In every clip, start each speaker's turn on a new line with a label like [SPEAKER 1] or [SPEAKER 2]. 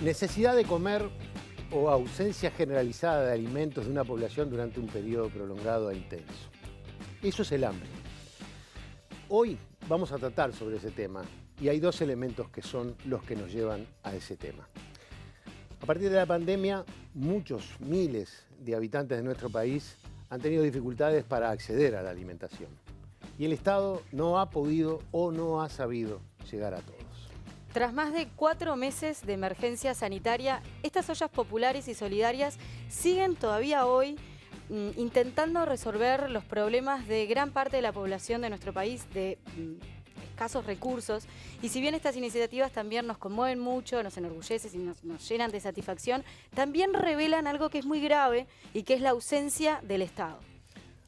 [SPEAKER 1] Necesidad de comer o ausencia generalizada de alimentos de una población durante un periodo prolongado e intenso. Eso es el hambre. Hoy vamos a tratar sobre ese tema y hay dos elementos que son los que nos llevan a ese tema. A partir de la pandemia, miles de habitantes de nuestro país han tenido dificultades para acceder a la alimentación. Y el Estado no ha podido o no ha sabido llegar a todos.
[SPEAKER 2] Tras más de 4 meses de emergencia sanitaria, estas ollas populares y solidarias siguen todavía hoy intentando resolver los problemas de gran parte de la población de nuestro país de escasos recursos. Y si bien estas iniciativas también nos conmueven mucho, nos enorgullecen y nos llenan de satisfacción, también revelan algo que es muy grave y que es la ausencia del Estado.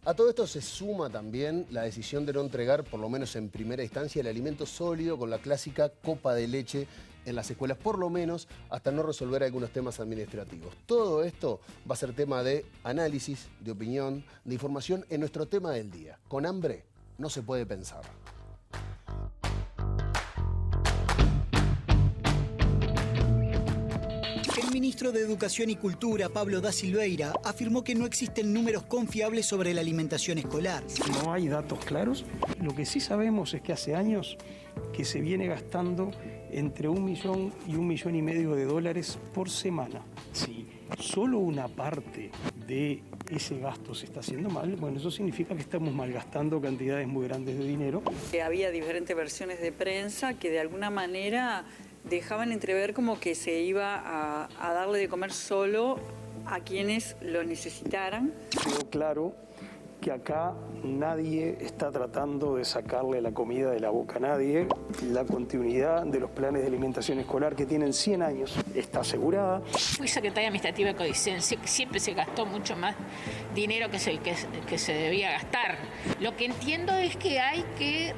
[SPEAKER 3] A todo esto se suma también la decisión de no entregar, por lo menos en primera instancia, el alimento sólido con la clásica copa de leche en las escuelas, por lo menos hasta no resolver algunos temas administrativos. Todo esto va a ser tema de análisis, de opinión, de información en nuestro tema del día. Con hambre no se puede pensar.
[SPEAKER 4] El ministro de Educación y Cultura, Pablo da Silveira, afirmó que no existen números confiables sobre la alimentación escolar.
[SPEAKER 5] No hay datos claros. Lo que sí sabemos es que hace años que se viene gastando entre $1 millón y $1,5 millones de dólares por semana. Si solo una parte de ese gasto se está haciendo mal, bueno, eso significa que estamos malgastando cantidades muy grandes de dinero.
[SPEAKER 6] Había diferentes versiones de prensa que de alguna manera dejaban entrever como que se iba a darle de comer solo a quienes lo necesitaran.
[SPEAKER 5] Quedó claro que acá nadie está tratando de sacarle la comida de la boca a nadie. La continuidad de los planes de alimentación escolar que tienen 100 años está asegurada.
[SPEAKER 7] Fui secretaria administrativa de Codicen, siempre se gastó mucho más dinero que se debía gastar. Lo que entiendo es que hay que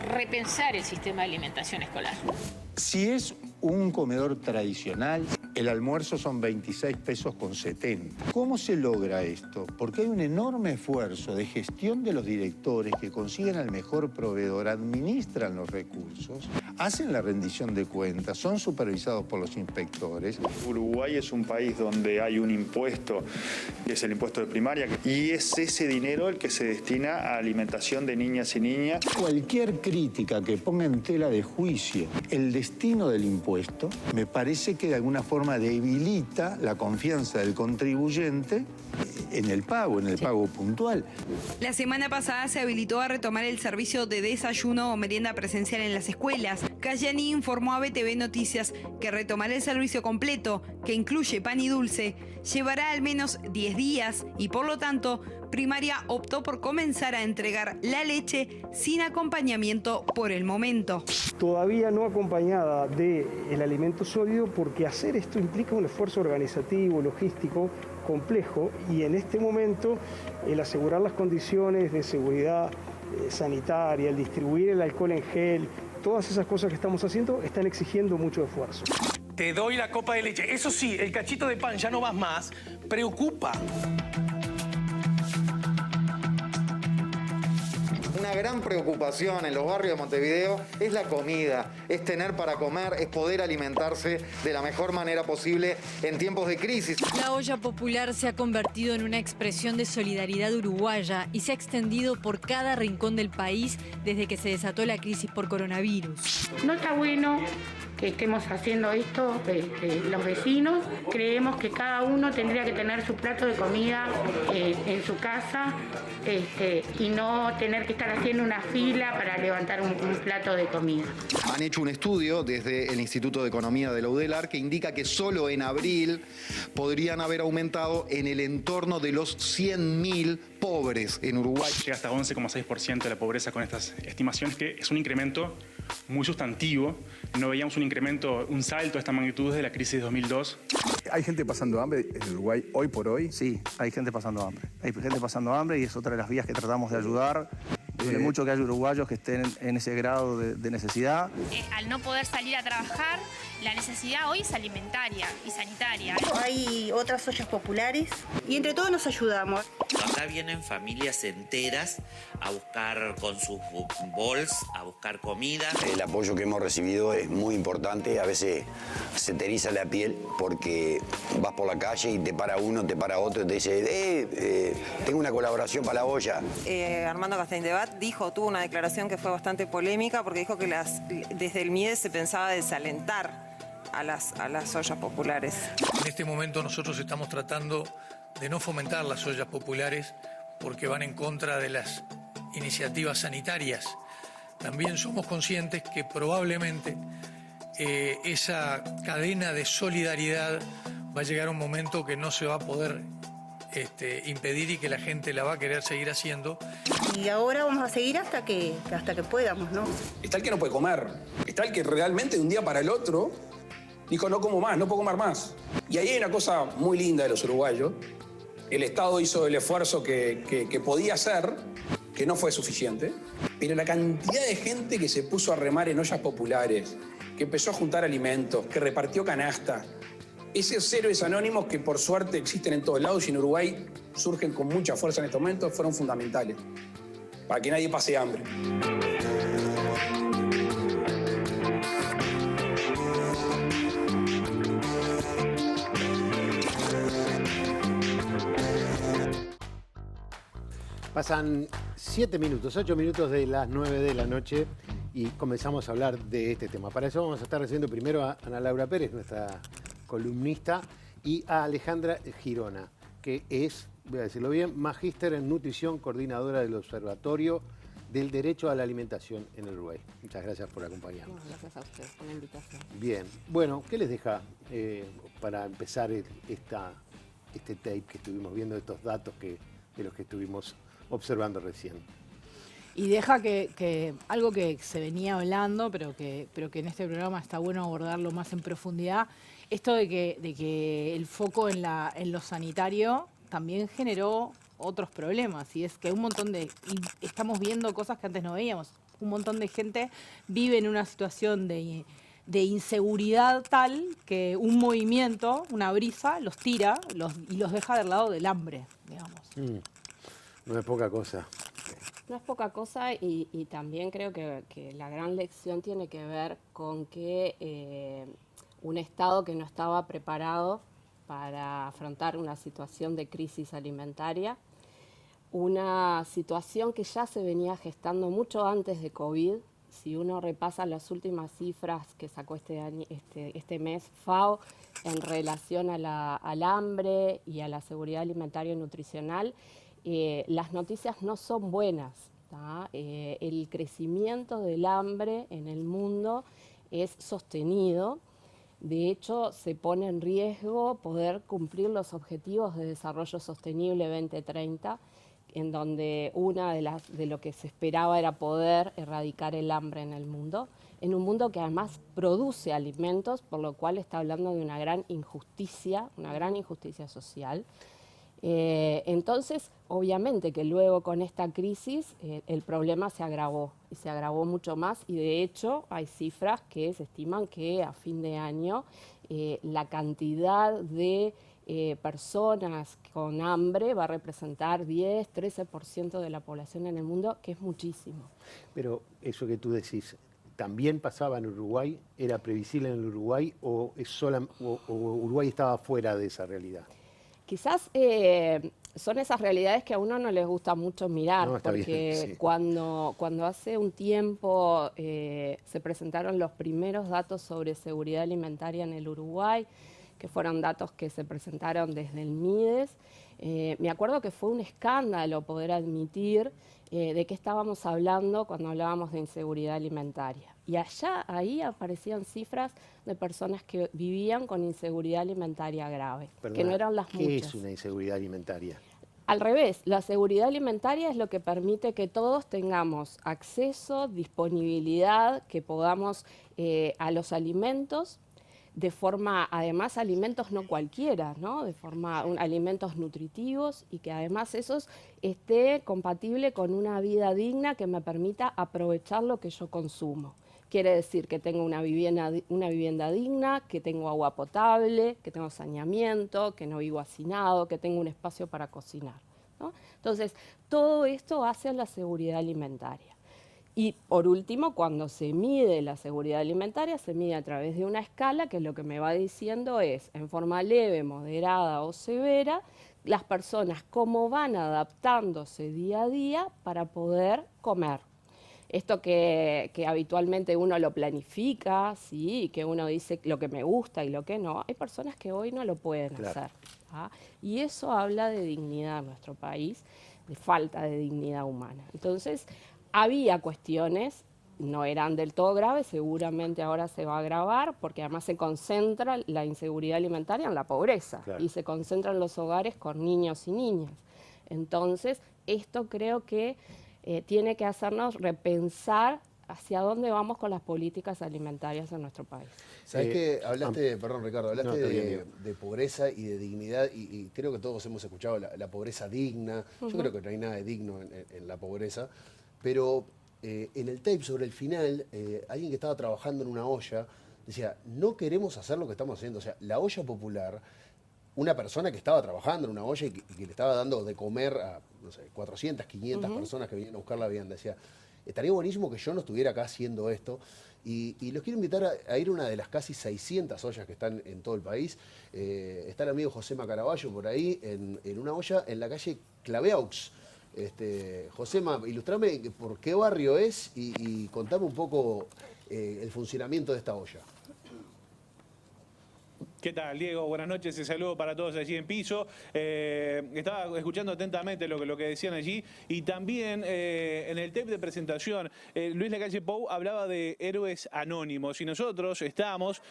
[SPEAKER 7] repensar el sistema de alimentación escolar.
[SPEAKER 8] Si es un comedor tradicional, el almuerzo son 26 pesos con 70. ¿Cómo se logra esto? Porque hay un enorme esfuerzo de gestión de los directores que consiguen al mejor proveedor, administran los recursos, hacen la rendición de cuentas, son supervisados por los inspectores.
[SPEAKER 9] Uruguay es un país donde hay un impuesto, que es el impuesto de primaria, y es ese dinero el que se destina a alimentación de niñas y niñas.
[SPEAKER 8] Cualquier crítica que ponga en tela de juicio el destino del impuesto, me parece que de alguna forma debilita la confianza del contribuyente en el pago puntual.
[SPEAKER 10] La semana pasada se habilitó a retomar el servicio de desayuno o merienda presencial en las escuelas. Cayani informó a BTV Noticias que retomar el servicio completo, que incluye pan y dulce, llevará al menos 10 días y por lo tanto, Primaria optó por comenzar a entregar la leche sin acompañamiento por el momento.
[SPEAKER 5] Todavía no acompañada del alimento sólido, porque hacer esto implica un esfuerzo organizativo, logístico, complejo, y en este momento el asegurar las condiciones de seguridad sanitaria, el distribuir el alcohol en gel, todas esas cosas que estamos haciendo están exigiendo mucho esfuerzo.
[SPEAKER 11] Te doy la copa de leche. Eso sí, el cachito de pan, ya no vas más, preocupa.
[SPEAKER 12] Una gran preocupación en los barrios de Montevideo es la comida, es tener para comer, es poder alimentarse de la mejor manera posible en tiempos de crisis.
[SPEAKER 13] La olla popular se ha convertido en una expresión de solidaridad uruguaya y se ha extendido por cada rincón del país desde que se desató la crisis por coronavirus.
[SPEAKER 14] No está bueno que estemos haciendo esto los vecinos. Creemos que cada uno tendría que tener su plato de comida en su casa y no tener que estar haciendo una fila para levantar un plato de comida.
[SPEAKER 12] Han hecho un estudio desde el Instituto de Economía de la UDELAR que indica que solo en abril podrían haber aumentado en el entorno de los 100.000 pobres en Uruguay.
[SPEAKER 15] Llega hasta 11,6% de la pobreza con estas estimaciones, que es un incremento muy sustantivo. No veíamos un salto de esta magnitud desde la crisis de 2002.
[SPEAKER 16] ¿Hay gente pasando hambre en Uruguay hoy por hoy?
[SPEAKER 17] Sí, hay gente pasando hambre. Hay gente pasando hambre y es otra de las vías que tratamos de ayudar, Duele mucho que haya uruguayos que estén en ese grado de necesidad.
[SPEAKER 18] Al no poder salir a trabajar, la necesidad hoy es alimentaria y sanitaria.
[SPEAKER 19] Hay otras ollas populares y entre todos nos ayudamos.
[SPEAKER 20] Acá vienen familias enteras a buscar con sus bols, a buscar comida.
[SPEAKER 21] El apoyo que hemos recibido es muy importante. A veces se te eriza la piel porque vas por la calle y te para uno, te para otro y te dice, tengo una colaboración para la olla.
[SPEAKER 22] Armando Castañdebat tuvo una declaración que fue bastante polémica porque dijo que desde el MIDES se pensaba desalentar a las ollas populares.
[SPEAKER 23] En este momento nosotros estamos tratando de no fomentar las ollas populares porque van en contra de las iniciativas sanitarias. También somos conscientes que probablemente esa cadena de solidaridad va a llegar a un momento que no se va a poder impedir y que la gente la va a querer seguir haciendo.
[SPEAKER 19] Y ahora vamos a seguir hasta que podamos, ¿no?
[SPEAKER 24] Está el que no puede comer, está el que realmente de un día para el otro dijo no como más, no puedo comer más. Y ahí hay una cosa muy linda de los uruguayos. El Estado hizo el esfuerzo que podía hacer, que no fue suficiente, pero la cantidad de gente que se puso a remar en ollas populares, que empezó a juntar alimentos, que repartió canasta, esos héroes anónimos que por suerte existen en todos lados y en Uruguay surgen con mucha fuerza en estos momentos, fueron fundamentales para que nadie pase hambre.
[SPEAKER 1] Pasan 7 minutos, 8 minutos de las 9 de la noche y comenzamos a hablar de este tema. Para eso vamos a estar recibiendo primero a Ana Laura Pérez, nuestra columnista, y a Alejandra Girona, que es, voy a decirlo bien, magíster en nutrición, coordinadora del Observatorio del Derecho a la Alimentación en el Uruguay. Muchas gracias por acompañarnos.
[SPEAKER 25] Gracias a ustedes por la invitación.
[SPEAKER 1] Bien, bueno, ¿qué les deja para empezar este tape que estuvimos viendo, estos datos de los que estuvimos observando recién?
[SPEAKER 26] Y deja que algo que se venía hablando, pero que en este programa está bueno abordarlo más en profundidad, esto de que el foco en lo sanitario también generó otros problemas, y es que estamos viendo cosas que antes no veíamos. Un montón de gente vive en una situación de inseguridad tal que un movimiento, una brisa, los tira y los deja del lado del hambre, digamos.
[SPEAKER 1] No es poca cosa.
[SPEAKER 25] No es poca cosa y también creo que la gran lección tiene que ver con que un Estado que no estaba preparado para afrontar una situación de crisis alimentaria, una situación que ya se venía gestando mucho antes de COVID. Si uno repasa las últimas cifras que sacó este mes FAO en relación al hambre y a la seguridad alimentaria y nutricional, las noticias no son buenas, ¿tá? El crecimiento del hambre en el mundo es sostenido. De hecho, se pone en riesgo poder cumplir los objetivos de desarrollo sostenible 2030, en donde una de lo que se esperaba era poder erradicar el hambre en el mundo, en un mundo que además produce alimentos, por lo cual está hablando de una gran injusticia social. Entonces, obviamente que luego con esta crisis el problema se agravó y se agravó mucho más, y de hecho hay cifras que se estiman que a fin de año la cantidad de personas con hambre va a representar 10-13% de la población en el mundo, que es muchísimo.
[SPEAKER 1] Pero eso que tú decís, ¿también pasaba en Uruguay? ¿Era previsible en el Uruguay o Uruguay estaba fuera de esa realidad?
[SPEAKER 25] Quizás son esas realidades que a uno no les gusta mucho mirar, porque bien, sí. cuando hace un tiempo se presentaron los primeros datos sobre seguridad alimentaria en el Uruguay, que fueron datos que se presentaron desde el MIDES, me acuerdo que fue un escándalo poder admitir de qué estábamos hablando cuando hablábamos de inseguridad alimentaria. Y ahí aparecían cifras de personas que vivían con inseguridad alimentaria grave, que no eran las muchas.
[SPEAKER 1] ¿Qué es una inseguridad alimentaria?
[SPEAKER 25] Al revés, la seguridad alimentaria es lo que permite que todos tengamos acceso, disponibilidad, que podamos a los alimentos de forma, además, alimentos no cualquiera, ¿no? De forma, alimentos nutritivos y que además esos esté compatible con una vida digna que me permita aprovechar lo que yo consumo. Quiere decir que tengo una vivienda digna, que tengo agua potable, que tengo saneamiento, que no vivo hacinado, que tengo un espacio para cocinar, ¿no? Entonces, todo esto hace a la seguridad alimentaria. Y por último, cuando se mide la seguridad alimentaria, se mide a través de una escala que lo que me va diciendo es, en forma leve, moderada o severa, las personas cómo van adaptándose día a día para poder comer. Esto que habitualmente uno lo planifica, ¿sí? Y que uno dice lo que me gusta y lo que no, hay personas que hoy no lo pueden hacer. ¿Ah? Y eso habla de dignidad en nuestro país, de falta de dignidad humana. Entonces, había cuestiones, no eran del todo graves, seguramente ahora se va a agravar, porque además se concentra la inseguridad alimentaria en la pobreza, y se concentra en los hogares con niños y niñas. Entonces, esto creo que tiene que hacernos repensar hacia dónde vamos con las políticas alimentarias en nuestro país.
[SPEAKER 2] ¿Sabés qué? Hablaste, perdón Ricardo, hablaste de pobreza y de dignidad y creo que todos hemos escuchado la pobreza digna. Yo creo que no hay nada de digno en la pobreza, pero en el tape sobre el final, alguien que estaba trabajando en una olla decía, no queremos hacer lo que estamos haciendo. O sea, la olla popular, una persona que estaba trabajando en una olla y que le estaba dando de comer a, no sé, 400, 500 personas que venían a buscar la vianda, decía, estaría buenísimo que yo no estuviera acá haciendo esto. Y los quiero invitar a ir a una de las casi 600 ollas que están en todo el país. Está el amigo Josema Caraballo por ahí, en una olla en la calle Claveaux. Josema, ilustrame por qué barrio es y contame un poco el funcionamiento de esta olla.
[SPEAKER 3] ¿Qué tal, Diego? Buenas noches, un saludo para todos allí en piso. Estaba escuchando atentamente lo que decían allí y también en el tape de presentación, Luis Lacalle Pou hablaba de héroes anónimos y nosotros estamos,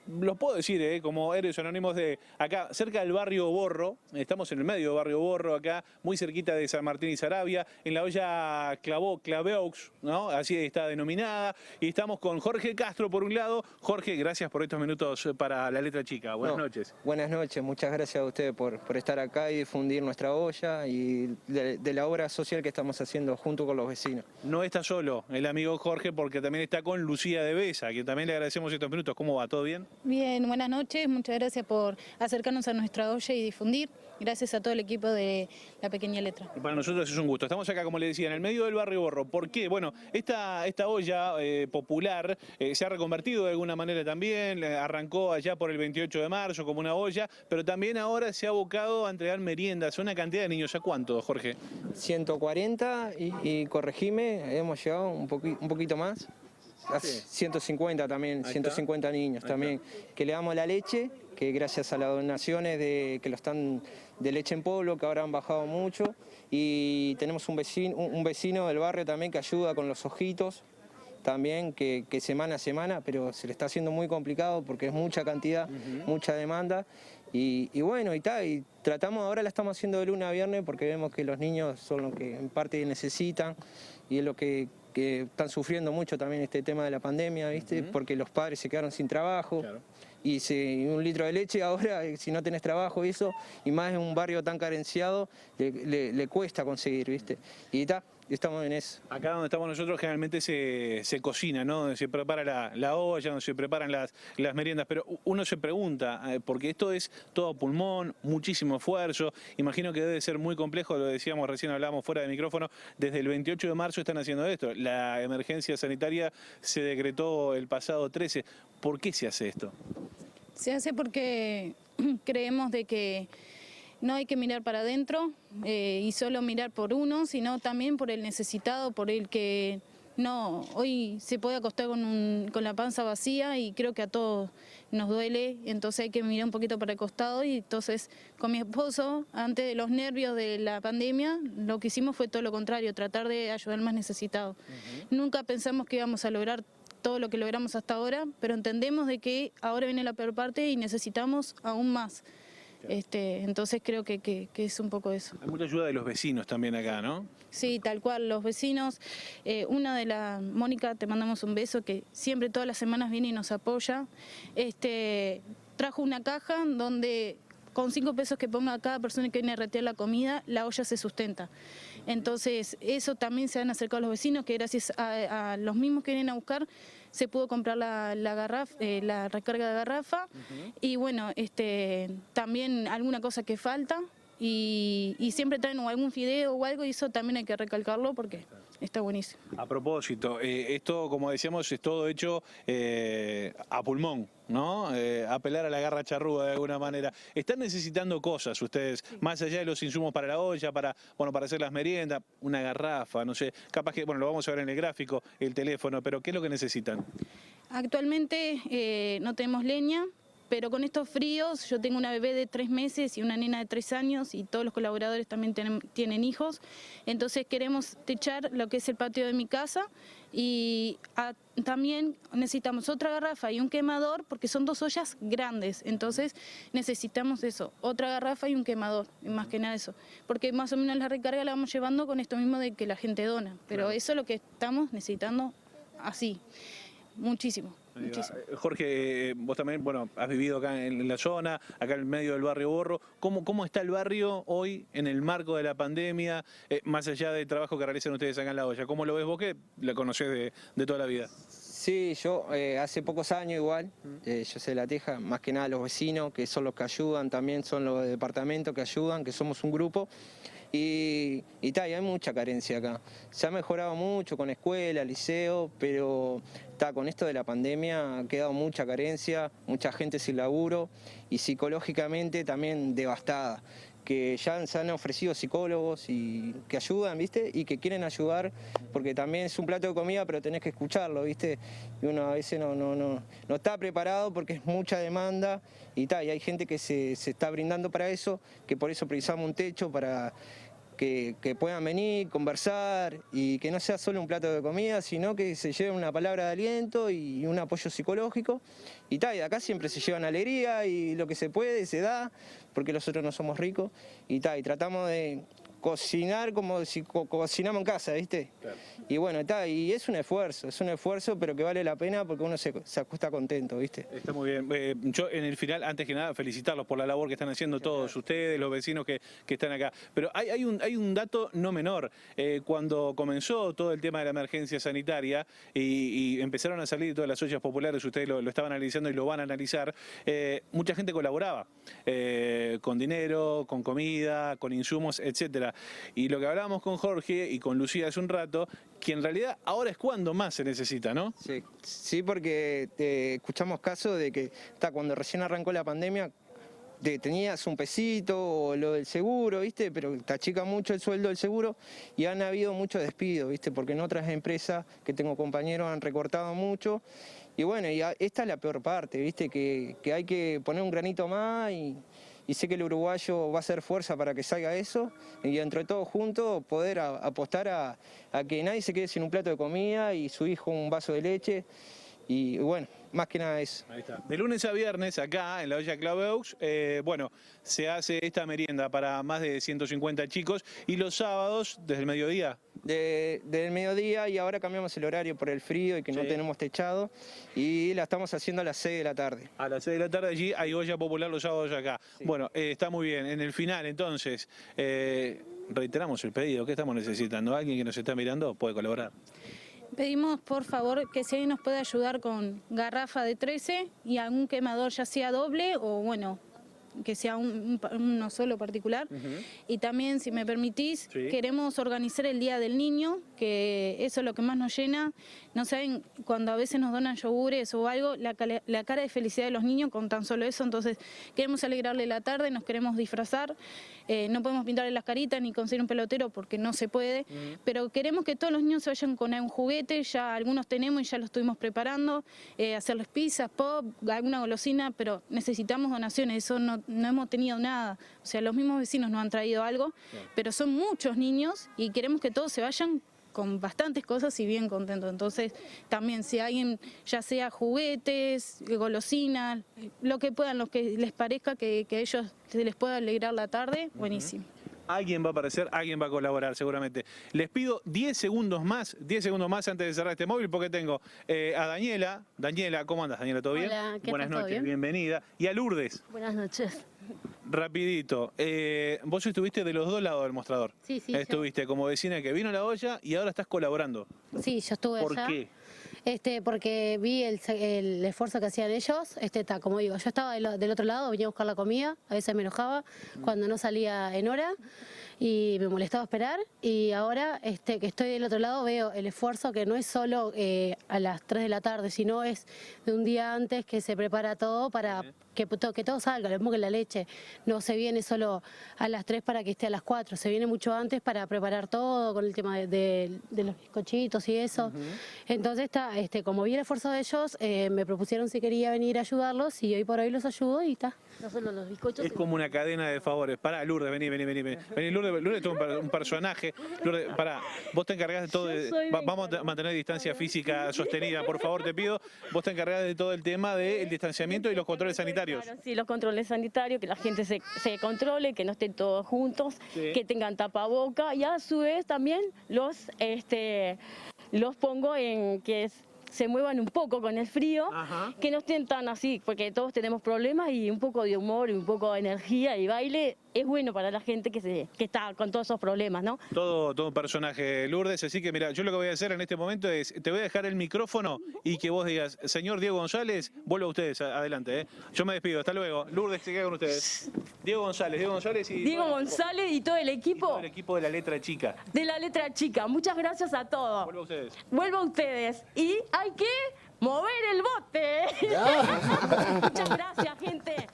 [SPEAKER 3] los puedo decir, como héroes anónimos de acá, cerca del barrio Borro, estamos en el medio del barrio Borro, acá, muy cerquita de San Martín y Saravia, en la olla Claveaux, ¿no? Así está denominada, y estamos con Jorge Castro por un lado. Jorge, gracias por estos minutos para La Letra Chica. Buenas noches.
[SPEAKER 4] Buenas noches, muchas gracias a ustedes por estar acá y difundir nuestra olla y de la obra social que estamos haciendo junto con los vecinos.
[SPEAKER 3] No está solo el amigo Jorge porque también está con Lucía de Besa, que también le agradecemos estos minutos. ¿Cómo va? ¿Todo bien?
[SPEAKER 6] Bien, buenas noches, muchas gracias por acercarnos a nuestra olla y difundir. Gracias a todo el equipo de La Pequeña Letra.
[SPEAKER 3] Y para nosotros es un gusto. Estamos acá, como le decía, en el medio del barrio Borro. ¿Por qué? Bueno, esta olla popular se ha reconvertido de alguna manera también. Arrancó allá por el 28 de marzo como una olla, pero también ahora se ha abocado a entregar meriendas a una cantidad de niños. ¿A cuánto, Jorge?
[SPEAKER 4] 140 y corregime, hemos llegado un poquito más. Sí. 150 también, 150 niños también, que le damos la leche, que gracias a las donaciones de Leche en Pueblo, que ahora han bajado mucho, y tenemos un vecino del barrio también que ayuda con los ojitos, también, que semana a semana, pero se le está haciendo muy complicado porque es mucha cantidad, mucha demanda, y bueno, y tratamos, ahora la estamos haciendo de lunes a viernes porque vemos que los niños son los que en parte necesitan, y es lo que están sufriendo mucho también este tema de la pandemia, ¿viste? Porque los padres se quedaron sin trabajo. Claro. Y un litro de leche ahora, si no tenés trabajo y eso, y más en un barrio tan carenciado, le cuesta conseguir, ¿viste? Y estamos en eso.
[SPEAKER 3] Acá donde estamos nosotros generalmente se cocina, ¿no? Donde se prepara la olla, donde se preparan las meriendas, pero uno se pregunta, porque esto es todo pulmón, muchísimo esfuerzo, imagino que debe ser muy complejo, lo decíamos recién, hablábamos fuera de micrófono, desde el 28 de marzo están haciendo esto, la emergencia sanitaria se decretó el pasado 13, ¿por qué se hace esto?
[SPEAKER 6] Se hace porque creemos de que no hay que mirar para adentro y solo mirar por uno, sino también por el necesitado, por el que no hoy se puede acostar con la panza vacía y creo que a todos nos duele, entonces hay que mirar un poquito para el costado y entonces con mi esposo, antes de los nervios de la pandemia, lo que hicimos fue todo lo contrario, tratar de ayudar al más necesitado. Nunca pensamos que íbamos a lograr todo lo que logramos hasta ahora, pero entendemos de que ahora viene la peor parte y necesitamos aún más. Entonces creo que es un poco eso.
[SPEAKER 3] Hay mucha ayuda de los vecinos también acá, ¿no?
[SPEAKER 6] Sí, tal cual, los vecinos. Una de las, Mónica, te mandamos un beso, que siempre todas las semanas viene y nos apoya. Trajo una caja donde con 5 pesos que ponga cada persona que viene a retirar la comida, la olla se sustenta. Entonces, eso también se han acercado a los vecinos, que gracias a los mismos que vienen a buscar, se pudo comprar la recarga de garrafa. Y bueno, también alguna cosa que falta. Y siempre traen algún fideo o algo, y eso también hay que recalcarlo porque está buenísimo.
[SPEAKER 3] A propósito, esto, como decíamos, es todo hecho a pulmón, ¿no? Apelar a la garra charrúa de alguna manera. ¿Están necesitando cosas ustedes, más allá de los insumos para la olla, para hacer las meriendas, una garrafa, no sé, capaz que, lo vamos a ver en el gráfico, el teléfono, pero ¿qué es lo que necesitan?
[SPEAKER 6] Actualmente no tenemos leña. Pero con estos fríos, yo tengo una bebé de 3 meses y una nena de 3 años y todos los colaboradores también tienen hijos. Entonces queremos techar lo que es el patio de mi casa y también necesitamos otra garrafa y un quemador porque son 2 ollas grandes. Entonces necesitamos eso, otra garrafa y un quemador, y más que nada eso. Porque más o menos la recarga la vamos llevando con esto mismo de que la gente dona. Pero eso es lo que estamos necesitando así, muchísimo. Muchísimo.
[SPEAKER 3] Jorge, vos también, has vivido acá en la zona, acá en el medio del barrio Borro. ¿Cómo está el barrio hoy en el marco de la pandemia, más allá del trabajo que realizan ustedes acá en La Olla? ¿Cómo lo ves vos, que la conocés de toda la vida?
[SPEAKER 4] Sí, yo hace pocos años igual, yo soy de La Teja, más que nada los vecinos, que son los que ayudan, también son los de departamento que ayudan, que somos un grupo. Y hay mucha carencia acá. Se ha mejorado mucho con escuela, liceo, pero con esto de la pandemia ha quedado mucha carencia, mucha gente sin laburo y psicológicamente también devastada. Que ya se han ofrecido psicólogos y que ayudan, ¿viste? Y que quieren ayudar, porque también es un plato de comida, pero tenés que escucharlo, ¿viste? Y uno a veces no está preparado porque es mucha demanda y hay gente que se está brindando para eso, que por eso precisamos un techo para que puedan venir, conversar y que no sea solo un plato de comida, sino que se lleven una palabra de aliento y un apoyo psicológico. Y de acá siempre se llevan alegría y lo que se puede se da, porque nosotros no somos ricos. Y tratamos de cocinar como si cocinamos en casa, ¿viste? Claro. Y bueno, y es un esfuerzo, pero que vale la pena porque uno se acuesta contento, ¿viste?
[SPEAKER 3] Está muy bien. Yo en el final, antes que nada, felicitarlos por la labor que están haciendo todos ustedes, los vecinos que están acá. Pero hay un dato no menor. Cuando comenzó todo el tema de la emergencia sanitaria y empezaron a salir todas las ollas populares, ustedes lo estaban analizando y lo van a analizar, mucha gente colaboraba con dinero, con comida, con insumos, etcétera. Y lo que hablábamos con Jorge y con Lucía hace un rato, que en realidad ahora es cuando más se necesita, ¿no?
[SPEAKER 4] Sí, porque escuchamos casos de que cuando recién arrancó la pandemia tenías un pesito o lo del seguro, ¿viste? Pero te achica mucho el sueldo del seguro y han habido muchos despidos, ¿viste? Porque en otras empresas que tengo compañeros han recortado mucho. Y bueno, esta es la peor parte, ¿viste? Que hay que poner un granito más y sé que el uruguayo va a hacer fuerza para que salga eso y entre todos juntos poder apostar a que nadie se quede sin un plato de comida y su hijo un vaso de leche y bueno, más que nada eso.
[SPEAKER 3] Ahí está. De lunes a viernes acá en la olla Clubhouse, se hace esta merienda para más de 150 chicos y los sábados desde el mediodía.
[SPEAKER 4] Desde el mediodía y ahora cambiamos el horario por el frío y que no tenemos techado y la estamos haciendo a las 6 de la tarde.
[SPEAKER 3] A las 6 de la tarde allí hay olla popular los sábados acá. Sí. Bueno, está muy bien. En el final entonces, reiteramos el pedido. ¿Qué estamos necesitando? ¿Alguien que nos está mirando puede colaborar?
[SPEAKER 6] Pedimos por favor que si alguien nos puede ayudar con garrafa de 13 y algún quemador ya sea doble o que sea uno solo particular. Y también, si me permitís, queremos organizar el Día del Niño, que eso es lo que más nos llena. No saben, cuando a veces nos donan yogures o algo, la cara de felicidad de los niños con tan solo eso. Entonces queremos alegrarle la tarde, nos queremos disfrazar. No podemos pintarle las caritas ni conseguir un pelotero porque no se puede, pero queremos que todos los niños se vayan con algún juguete. Ya algunos tenemos y ya lo estuvimos preparando, hacerles pizzas, pop, alguna golosina, pero necesitamos donaciones, eso no hemos tenido nada. O sea, los mismos vecinos nos han traído algo, pero son muchos niños y queremos que todos se vayan con bastantes cosas y bien contentos. Entonces también si alguien, ya sea juguetes, golosinas, lo que puedan, lo que les parezca que a ellos se les pueda alegrar la tarde, buenísimo.
[SPEAKER 3] Alguien va a aparecer, alguien va a colaborar seguramente. Les pido 10 segundos más antes de cerrar este móvil porque tengo a Daniela. Daniela, ¿cómo andas, Daniela? ¿Todo bien?
[SPEAKER 5] Hola, ¿qué
[SPEAKER 3] Buenas
[SPEAKER 5] tal? ¿Todo
[SPEAKER 3] noches,
[SPEAKER 5] bien?
[SPEAKER 3] bienvenida. Y a Lourdes.
[SPEAKER 5] Buenas noches.
[SPEAKER 3] Rapidito, vos estuviste de los dos lados del mostrador.
[SPEAKER 5] Sí, sí.
[SPEAKER 3] Estuviste como vecina que vino a la olla y ahora estás colaborando.
[SPEAKER 5] Sí, yo estuve
[SPEAKER 3] ¿Por
[SPEAKER 5] allá.
[SPEAKER 3] qué?
[SPEAKER 5] Porque vi el esfuerzo que hacían ellos. Como digo, yo estaba del otro lado, venía a buscar la comida, a veces me enojaba cuando no salía en hora y me molestaba esperar. Y ahora que estoy del otro lado veo el esfuerzo que no es solo a las 3 de la tarde, sino es de un día antes que se prepara todo para que todo salga, lo mismo que la leche. No se viene solo a las 3 para que esté a las 4, se viene mucho antes para preparar todo con el tema de los bizcochitos y eso. Entonces, como vi el esfuerzo de ellos, me propusieron si quería venir a ayudarlos y hoy por hoy los ayudo y está. No solo los bizcochos.
[SPEAKER 3] Es como una cadena de favores. Pará, Lourdes, vení. Vení, Lourdes es un personaje. Lourdes, pará, vos te encargás de todo. Vamos a mantener distancia física sostenida, por favor, te pido. Vos te encargás de todo el tema del distanciamiento y los controles sanitarios.
[SPEAKER 7] Claro, sí, los controles sanitarios, que la gente se controle, que no estén todos juntos, que tengan tapaboca y a su vez también los pongo en que se muevan un poco con el frío, que no estén tan así, porque todos tenemos problemas y un poco de humor y un poco de energía y baile es bueno para la gente que está con todos esos problemas, ¿no?
[SPEAKER 3] Todo un personaje, Lourdes, así que mira, yo lo que voy a hacer en este momento es, te voy a dejar el micrófono y que vos digas, señor Diego González, vuelvo a ustedes, adelante, Yo me despido, hasta luego. Lourdes, se queda con ustedes. Diego González y...
[SPEAKER 7] Diego González y todo el equipo.
[SPEAKER 3] Todo el equipo de La Letra Chica.
[SPEAKER 7] De La Letra Chica. Muchas gracias a todos.
[SPEAKER 3] Vuelvo a ustedes.
[SPEAKER 7] Vuelvo a ustedes. Y hay que mover el bote. Muchas gracias, gente.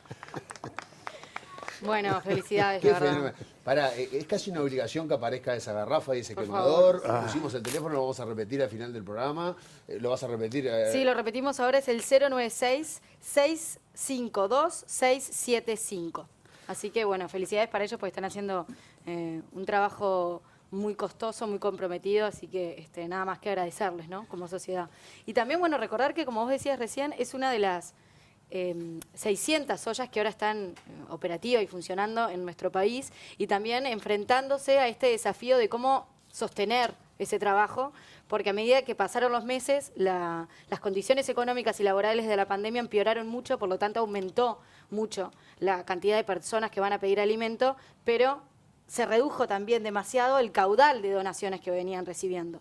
[SPEAKER 25] Bueno, felicidades,
[SPEAKER 2] Qué
[SPEAKER 25] la verdad.
[SPEAKER 2] fenómeno. Pará, es casi una obligación que aparezca esa garrafa y ese quemador. Pusimos el teléfono, lo vamos a repetir al final del programa. Lo vas a repetir.
[SPEAKER 25] Sí, lo repetimos ahora, es el 096-652-675. Así que bueno, felicidades para ellos porque están haciendo un trabajo muy costoso, muy comprometido, así que nada más que agradecerles, ¿no? Como sociedad. Y también, bueno, recordar que, como vos decías recién, es una de las 600 ollas que ahora están operativas y funcionando en nuestro país y también enfrentándose a este desafío de cómo sostener ese trabajo, porque a medida que pasaron los meses, las condiciones económicas y laborales de la pandemia empeoraron mucho, por lo tanto aumentó mucho la cantidad de personas que van a pedir alimento, pero se redujo también demasiado el caudal de donaciones que venían recibiendo.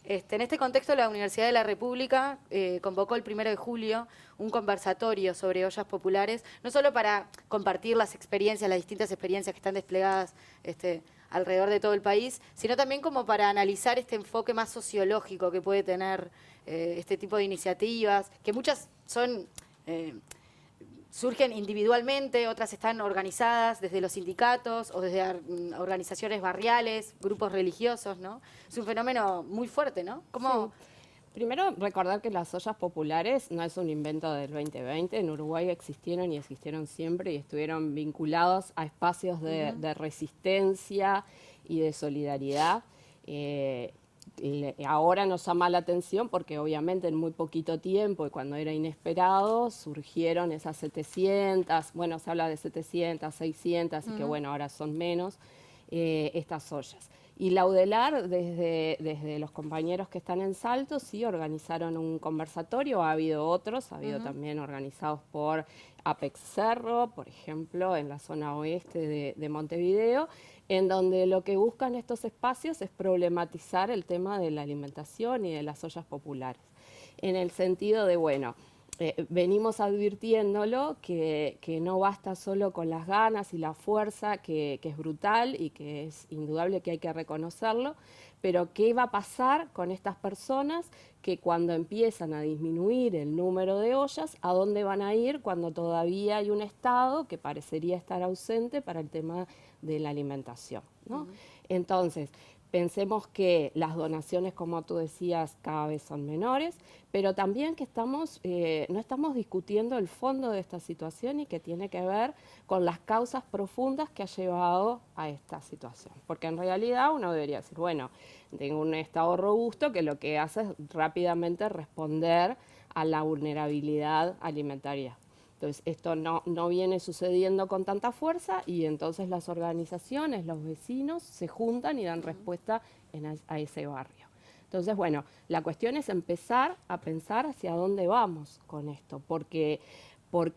[SPEAKER 25] En este contexto, la Universidad de la República convocó el 1 de julio un conversatorio sobre ollas populares, no solo para compartir las distintas experiencias que están desplegadas alrededor de todo el país, sino también como para analizar este enfoque más sociológico que puede tener este tipo de iniciativas, que muchas surgen individualmente, otras están organizadas desde los sindicatos o desde organizaciones barriales, grupos religiosos, ¿no? Es un fenómeno muy fuerte, ¿no? ¿Cómo? Sí. Primero, recordar que las ollas populares no es un invento del 2020. En Uruguay existieron y existieron siempre y estuvieron vinculados a espacios de resistencia y de solidaridad. Ahora nos llama la atención porque obviamente en muy poquito tiempo y cuando era inesperado surgieron esas 700, bueno, se habla de 700, 600 y que bueno, ahora son menos, estas ollas. Y la UDELAR, desde los compañeros que están en Salto, sí organizaron un conversatorio, ha habido otros, ha habido también organizados por Apex Cerro, por ejemplo, en la zona oeste de Montevideo, en donde lo que buscan estos espacios es problematizar el tema de la alimentación y de las ollas populares, en el sentido de, bueno, venimos advirtiéndolo que no basta solo con las ganas y la fuerza, que es brutal y que es indudable que hay que reconocerlo, pero ¿qué va a pasar con estas personas que cuando empiezan a disminuir el número de ollas, a dónde van a ir cuando todavía hay un Estado que parecería estar ausente para el tema de la alimentación, ¿no? Entonces, Pensemos que las donaciones, como tú decías, cada vez son menores, pero también que no estamos discutiendo el fondo de esta situación y que tiene que ver con las causas profundas que ha llevado a esta situación. Porque en realidad uno debería decir, bueno, tengo un Estado robusto que lo que hace es rápidamente responder a la vulnerabilidad alimentaria. Entonces, esto no viene sucediendo con tanta fuerza y entonces las organizaciones, los vecinos, se juntan y dan respuesta a ese barrio. Entonces, bueno, la cuestión es empezar a pensar hacia dónde vamos con esto, porque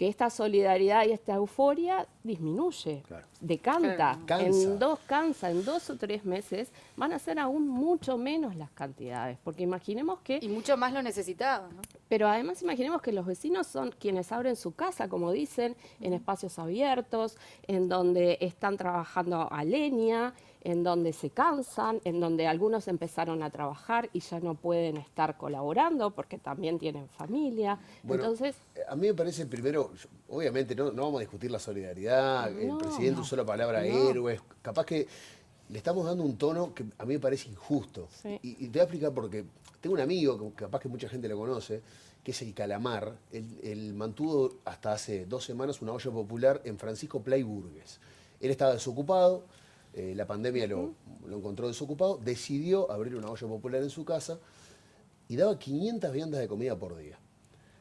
[SPEAKER 25] esta solidaridad y esta euforia disminuye, decanta. En 2 o 3 meses van a ser aún mucho menos las cantidades, porque imaginemos que...
[SPEAKER 8] Y mucho más lo necesitado, ¿no?
[SPEAKER 25] Pero además imaginemos que los vecinos son quienes abren su casa, como dicen, en espacios abiertos, en donde están trabajando a leña, en donde se cansan, en donde algunos empezaron a trabajar y ya no pueden estar colaborando porque también tienen familia.
[SPEAKER 2] Bueno,
[SPEAKER 25] entonces,
[SPEAKER 2] a mí me parece primero, obviamente no vamos a discutir la solidaridad, el presidente usó la palabra héroes, capaz que le estamos dando un tono que a mí me parece injusto.
[SPEAKER 25] Sí.
[SPEAKER 2] Y te voy a explicar por qué. Tengo un amigo, que capaz que mucha gente lo conoce, que es el Calamar. Él mantuvo hasta hace 2 semanas una olla popular en Francisco Play Burgues. Él estaba desocupado, la pandemia lo encontró desocupado, decidió abrir una olla popular en su casa y daba 500 viandas de comida por día.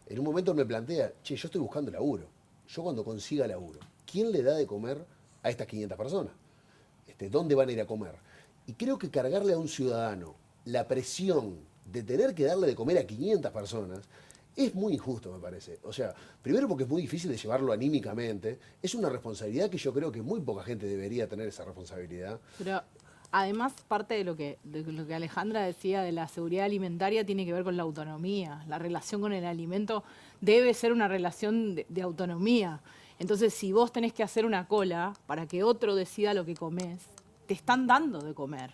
[SPEAKER 2] En un momento me plantea, che, yo estoy buscando laburo. Yo cuando consiga laburo, ¿quién le da de comer a estas 500 personas? ¿Dónde van a ir a comer? Y creo que cargarle a un ciudadano la presión de tener que darle de comer a 500 personas es muy injusto, me parece. O sea, primero porque es muy difícil de llevarlo anímicamente. Es una responsabilidad que yo creo que muy poca gente debería tener esa responsabilidad.
[SPEAKER 26] Pero además, parte de lo que Alejandra decía de la seguridad alimentaria tiene que ver con la autonomía. La relación con el alimento debe ser una relación de autonomía. Entonces, si vos tenés que hacer una cola para que otro decida lo que comés, te están dando de comer.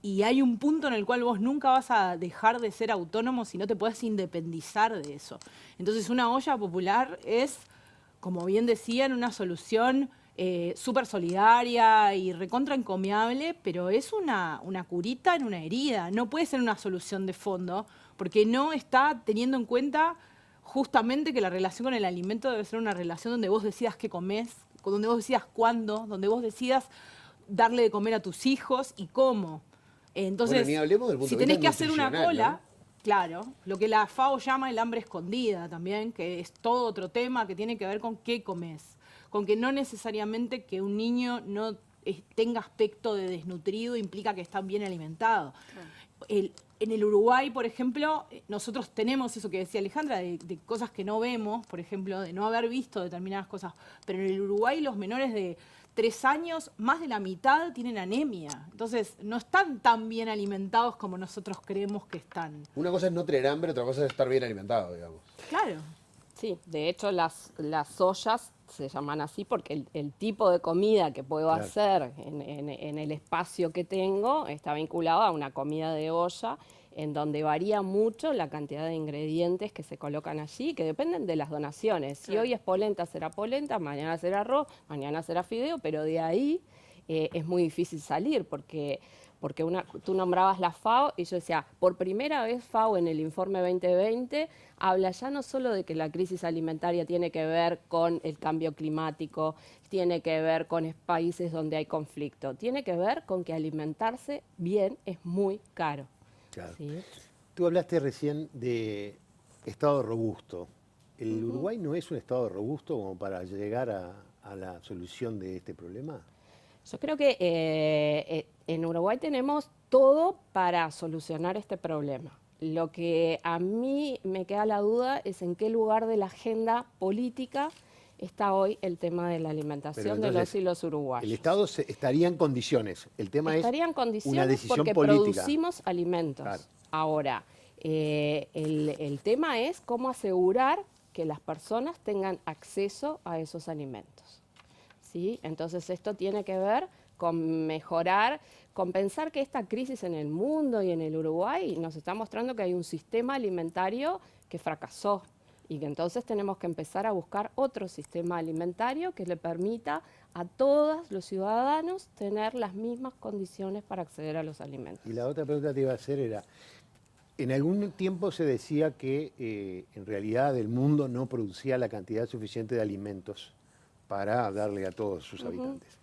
[SPEAKER 26] Y hay un punto en el cual vos nunca vas a dejar de ser autónomo si no te podés independizar de eso. Entonces, una olla popular es, como bien decían, una solución súper solidaria y recontra encomiable, pero es una curita en una herida. No puede ser una solución de fondo, porque no está teniendo en cuenta justamente que la relación con el alimento debe ser una relación donde vos decidas qué comés, donde vos decidas cuándo, donde vos decidas darle de comer a tus hijos y cómo. Entonces,
[SPEAKER 2] bueno, ni hablemos del punto
[SPEAKER 26] si
[SPEAKER 2] de vista
[SPEAKER 26] tenés que hacer una cola,
[SPEAKER 2] ¿no?
[SPEAKER 26] Claro, lo que la FAO llama el hambre escondida también, que es todo otro tema que tiene que ver con qué comes, con que no necesariamente que un niño no tenga aspecto de desnutrido implica que está bien alimentado. En el Uruguay, por ejemplo, nosotros tenemos eso que decía Alejandra, de cosas que no vemos, por ejemplo, de no haber visto determinadas cosas, pero en el Uruguay los menores de 3 años, más de la mitad tienen anemia. Entonces, no están tan bien alimentados como nosotros creemos que están.
[SPEAKER 2] Una cosa es no tener hambre, otra cosa es estar bien alimentado, digamos.
[SPEAKER 26] Claro.
[SPEAKER 25] sí, de hecho las ollas se llaman así porque el tipo de comida que puedo hacer en el espacio que tengo está vinculado a una comida de olla en donde varía mucho la cantidad de ingredientes que se colocan allí, que dependen de las donaciones. Si hoy es polenta, será polenta, mañana será arroz, mañana será fideo, pero de ahí es muy difícil salir, porque tú nombrabas la FAO y yo decía, por primera vez FAO en el informe 2020 habla ya no solo de que la crisis alimentaria tiene que ver con el cambio climático, tiene que ver con países donde hay conflicto, tiene que ver con que alimentarse bien es muy caro.
[SPEAKER 1] Claro.
[SPEAKER 25] ¿Sí?
[SPEAKER 1] Tú hablaste recién de Estado robusto. ¿El Uruguay no es un Estado robusto como para llegar a la solución de este problema?
[SPEAKER 25] Yo creo que en Uruguay tenemos todo para solucionar este problema. Lo que a mí me queda la duda es en qué lugar de la agenda política está hoy el tema de la alimentación de los y los uruguayos.
[SPEAKER 1] El Estado estaría en condiciones. El tema
[SPEAKER 25] estaría en
[SPEAKER 1] es
[SPEAKER 25] condiciones
[SPEAKER 1] una decisión
[SPEAKER 25] porque
[SPEAKER 1] política.
[SPEAKER 25] producimos alimentos.
[SPEAKER 1] Claro.
[SPEAKER 25] Ahora, el tema es cómo asegurar que las personas tengan acceso a esos alimentos. ¿Sí? Entonces esto tiene que ver con mejorar, con pensar que esta crisis en el mundo y en el Uruguay nos está mostrando que hay un sistema alimentario que fracasó y que entonces tenemos que empezar a buscar otro sistema alimentario que le permita a todos los ciudadanos tener las mismas condiciones para acceder a los alimentos.
[SPEAKER 1] Y la otra pregunta que te iba a hacer era, en algún tiempo se decía que en realidad el mundo no producía la cantidad suficiente de alimentos para darle a todos sus habitantes.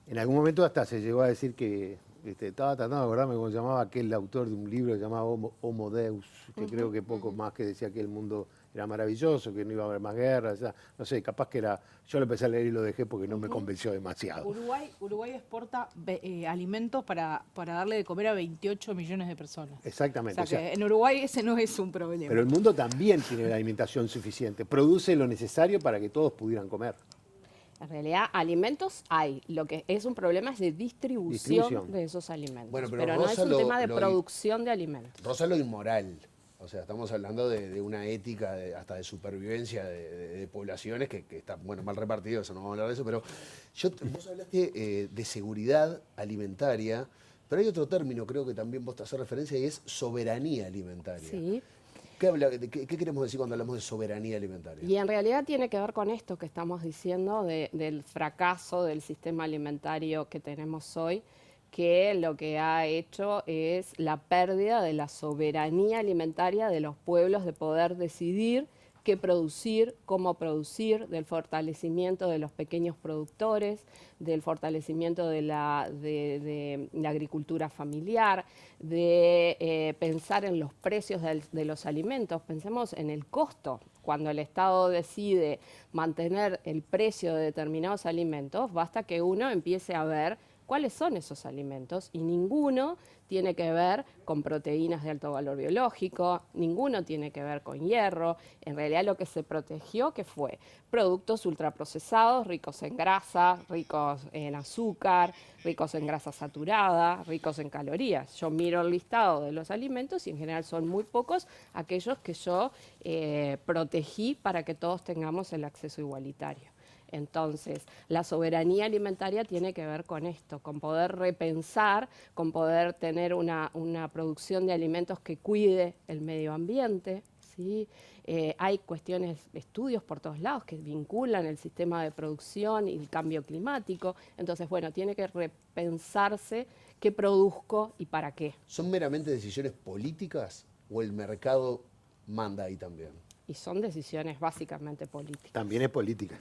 [SPEAKER 1] En algún momento hasta se llegó a decir que, estaba tratando de acordarme cómo se llamaba aquel autor de un libro que se llamaba Homo Deus, que creo que poco más que decía que el mundo era maravilloso, que no iba a haber más guerras, no sé, capaz que era... Yo lo empecé a leer y lo dejé porque no me convenció demasiado.
[SPEAKER 26] Uruguay exporta alimentos para darle de comer a 28 millones de personas.
[SPEAKER 1] Exactamente.
[SPEAKER 26] O sea, que en Uruguay ese no es un problema.
[SPEAKER 1] Pero el mundo también tiene la alimentación suficiente, produce lo necesario para que todos pudieran comer.
[SPEAKER 25] En realidad, alimentos hay. Lo que es un problema es de distribución de esos alimentos.
[SPEAKER 2] Bueno,
[SPEAKER 25] pero no es un tema de producción de alimentos.
[SPEAKER 2] Rosa, lo inmoral. O sea, estamos hablando de una ética hasta de supervivencia de poblaciones que está, bueno, mal repartido, eso no vamos a hablar de eso, pero vos hablaste de seguridad alimentaria, pero hay otro término, creo que también vos te haces referencia, y es soberanía alimentaria.
[SPEAKER 25] Sí.
[SPEAKER 2] ¿Qué queremos decir cuando hablamos de soberanía alimentaria?
[SPEAKER 25] Y en realidad tiene que ver con esto que estamos diciendo del fracaso del sistema alimentario que tenemos hoy, que lo que ha hecho es la pérdida de la soberanía alimentaria de los pueblos de poder decidir qué producir, cómo producir, del fortalecimiento de los pequeños productores, del fortalecimiento de la agricultura familiar, de pensar en los precios de los alimentos. Pensemos en el costo. Cuando el Estado decide mantener el precio de determinados alimentos, basta que uno empiece a ver cuáles son esos alimentos, y ninguno tiene que ver con proteínas de alto valor biológico, ninguno tiene que ver con hierro. En realidad lo que se protegió, ¿qué fue? Productos ultraprocesados, ricos en grasa, ricos en azúcar, ricos en grasa saturada, ricos en calorías. Yo miro el listado de los alimentos y en general son muy pocos aquellos que yo protegí para que todos tengamos el acceso igualitario. Entonces, la soberanía alimentaria tiene que ver con esto, con poder repensar, con poder tener una producción de alimentos que cuide el medio ambiente, ¿sí? Hay estudios por todos lados que vinculan el sistema de producción y el cambio climático. Entonces, bueno, tiene que repensarse qué produzco y para qué.
[SPEAKER 2] ¿Son meramente decisiones políticas o el mercado manda ahí también?
[SPEAKER 25] Y son decisiones básicamente políticas.
[SPEAKER 1] También es política.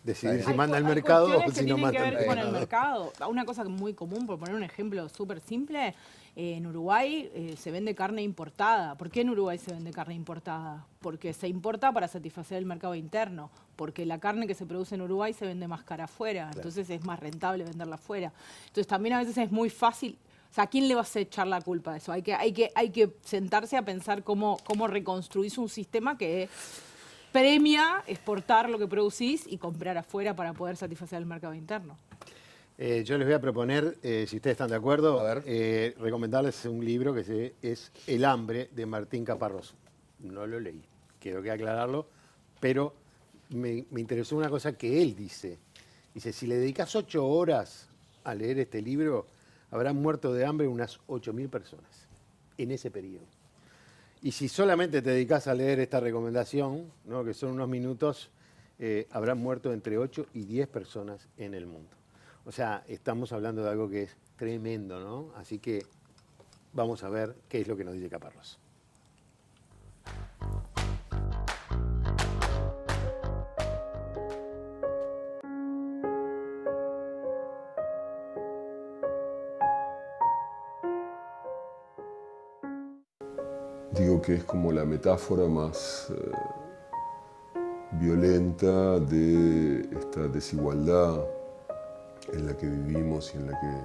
[SPEAKER 1] Decidir si manda el mercado o si no manda el mercado.
[SPEAKER 26] Con el mercado. Una cosa muy común, por poner un ejemplo súper simple, en Uruguay se vende carne importada. ¿Por qué en Uruguay se vende carne importada? Porque se importa para satisfacer el mercado interno, porque la carne que se produce en Uruguay se vende más cara afuera, entonces es más rentable venderla afuera. Entonces también a veces es muy fácil. O sea, ¿a quién le vas a echar la culpa de eso? Hay que sentarse a pensar cómo reconstruís un sistema que premia exportar lo que producís y comprar afuera para poder satisfacer el mercado interno.
[SPEAKER 1] Yo les voy a proponer, si ustedes están de acuerdo, recomendarles un libro que es El hambre, de Martín Caparrós. No lo leí, quiero que aclararlo, pero me interesó una cosa que él dice. Dice, si le dedicas 8 horas a leer este libro, habrán muerto de hambre unas 8.000 personas en ese periodo. Y si solamente te dedicas a leer esta recomendación, ¿no?, que son unos minutos, habrán muerto entre 8 y 10 personas en el mundo. O sea, estamos hablando de algo que es tremendo, ¿no? Así que vamos a ver qué es lo que nos dice Caparrós.
[SPEAKER 9] Digo que es como la metáfora más violenta de esta desigualdad en la que vivimos y en la que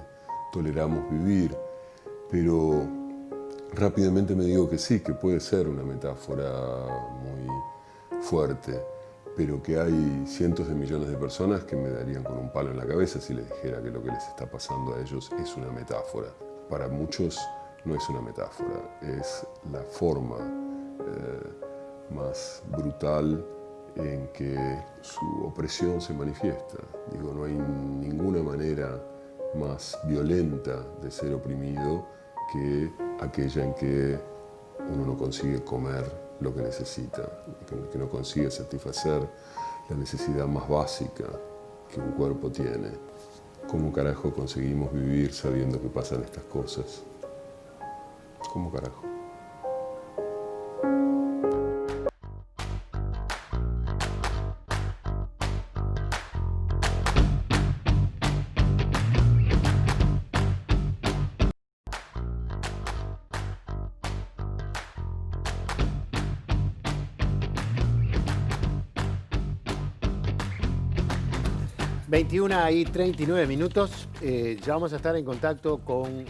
[SPEAKER 9] toleramos vivir, pero rápidamente me digo que sí, que puede ser una metáfora muy fuerte, pero que hay cientos de millones de personas que me darían con un palo en la cabeza si les dijera que lo que les está pasando a ellos es una metáfora. Para muchos no es una metáfora, es la forma más brutal en que su opresión se manifiesta. Digo, no hay ninguna manera más violenta de ser oprimido que aquella en que uno no consigue comer lo que necesita, que no consigue satisfacer la necesidad más básica que un cuerpo tiene. ¿Cómo carajo conseguimos vivir sabiendo que pasan estas cosas? ¿Cómo carajo?
[SPEAKER 1] y 39 minutos. Ya vamos a estar en contacto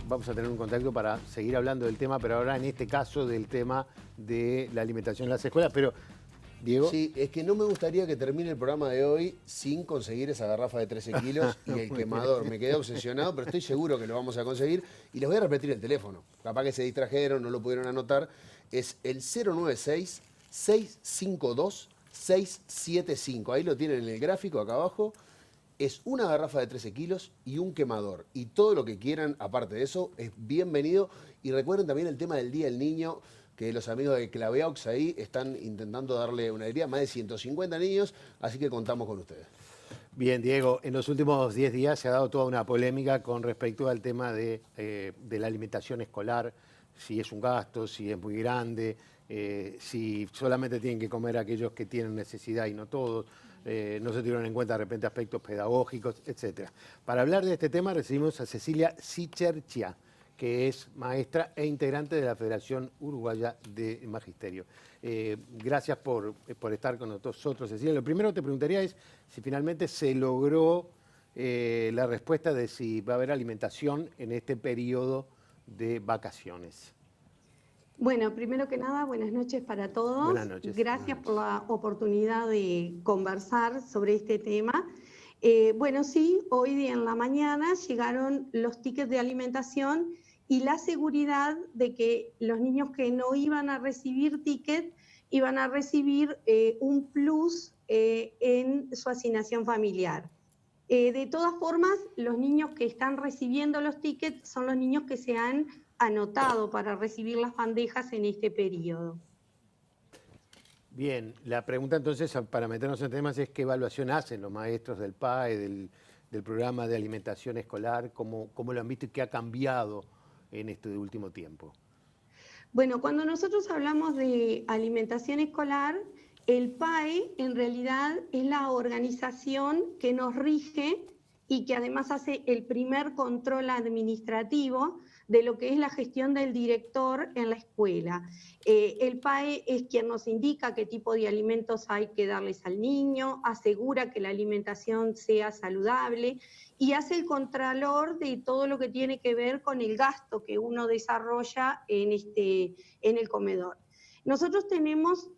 [SPEAKER 1] vamos a tener un contacto para seguir hablando del tema, pero ahora en este caso del tema de la alimentación en las escuelas. Pero, Diego.
[SPEAKER 2] Sí, es que no me gustaría que termine el programa de hoy sin conseguir esa garrafa de 13 kilos y el quemador. Me quedé obsesionado, pero estoy seguro que lo vamos a conseguir. Y les voy a repetir el teléfono. Capaz que se distrajeron, no lo pudieron anotar. Es el 096-652-675. Ahí lo tienen en el gráfico acá abajo. Es una garrafa de 13 kilos y un quemador. Y todo lo que quieran, aparte de eso, es bienvenido. Y recuerden también el tema del Día del Niño, que los amigos de Claveaux ahí están intentando darle una alegría a más de 150 niños, así que contamos con ustedes.
[SPEAKER 1] Bien, Diego, en los últimos 10 días se ha dado toda una polémica con respecto al tema de la alimentación escolar, si es un gasto, si es muy grande, si solamente tienen que comer aquellos que tienen necesidad y no todos. No se tuvieron en cuenta de repente aspectos pedagógicos, etc. Para hablar de este tema recibimos a Cecilia Sicherchia, que es maestra e integrante de la Federación Uruguaya de Magisterio. Gracias por estar con nosotros, Cecilia. Lo primero que te preguntaría es si finalmente se logró la respuesta de si va a haber alimentación en este periodo de vacaciones.
[SPEAKER 10] Bueno, primero que nada, buenas noches para todos.
[SPEAKER 1] Buenas noches.
[SPEAKER 10] Gracias por la oportunidad de conversar sobre este tema. Bueno, sí, hoy en la mañana llegaron los tickets de alimentación y la seguridad de que los niños que no iban a recibir ticket iban a recibir un plus en su asignación familiar. De todas formas, los niños que están recibiendo los tickets son los niños que se han anotado para recibir las bandejas en este periodo.
[SPEAKER 1] Bien, la pregunta entonces, para meternos en temas, es qué evaluación hacen los maestros del PAE, del programa de alimentación escolar, cómo lo han visto y qué ha cambiado en este último tiempo.
[SPEAKER 10] Bueno, cuando nosotros hablamos de alimentación escolar, el PAE en realidad es la organización que nos rige y que además hace el primer control administrativo de lo que es la gestión del director en la escuela. El PAE es quien nos indica qué tipo de alimentos hay que darles al niño, asegura que la alimentación sea saludable y hace el contralor de todo lo que tiene que ver con el gasto que uno desarrolla en el comedor. Nosotros tenemos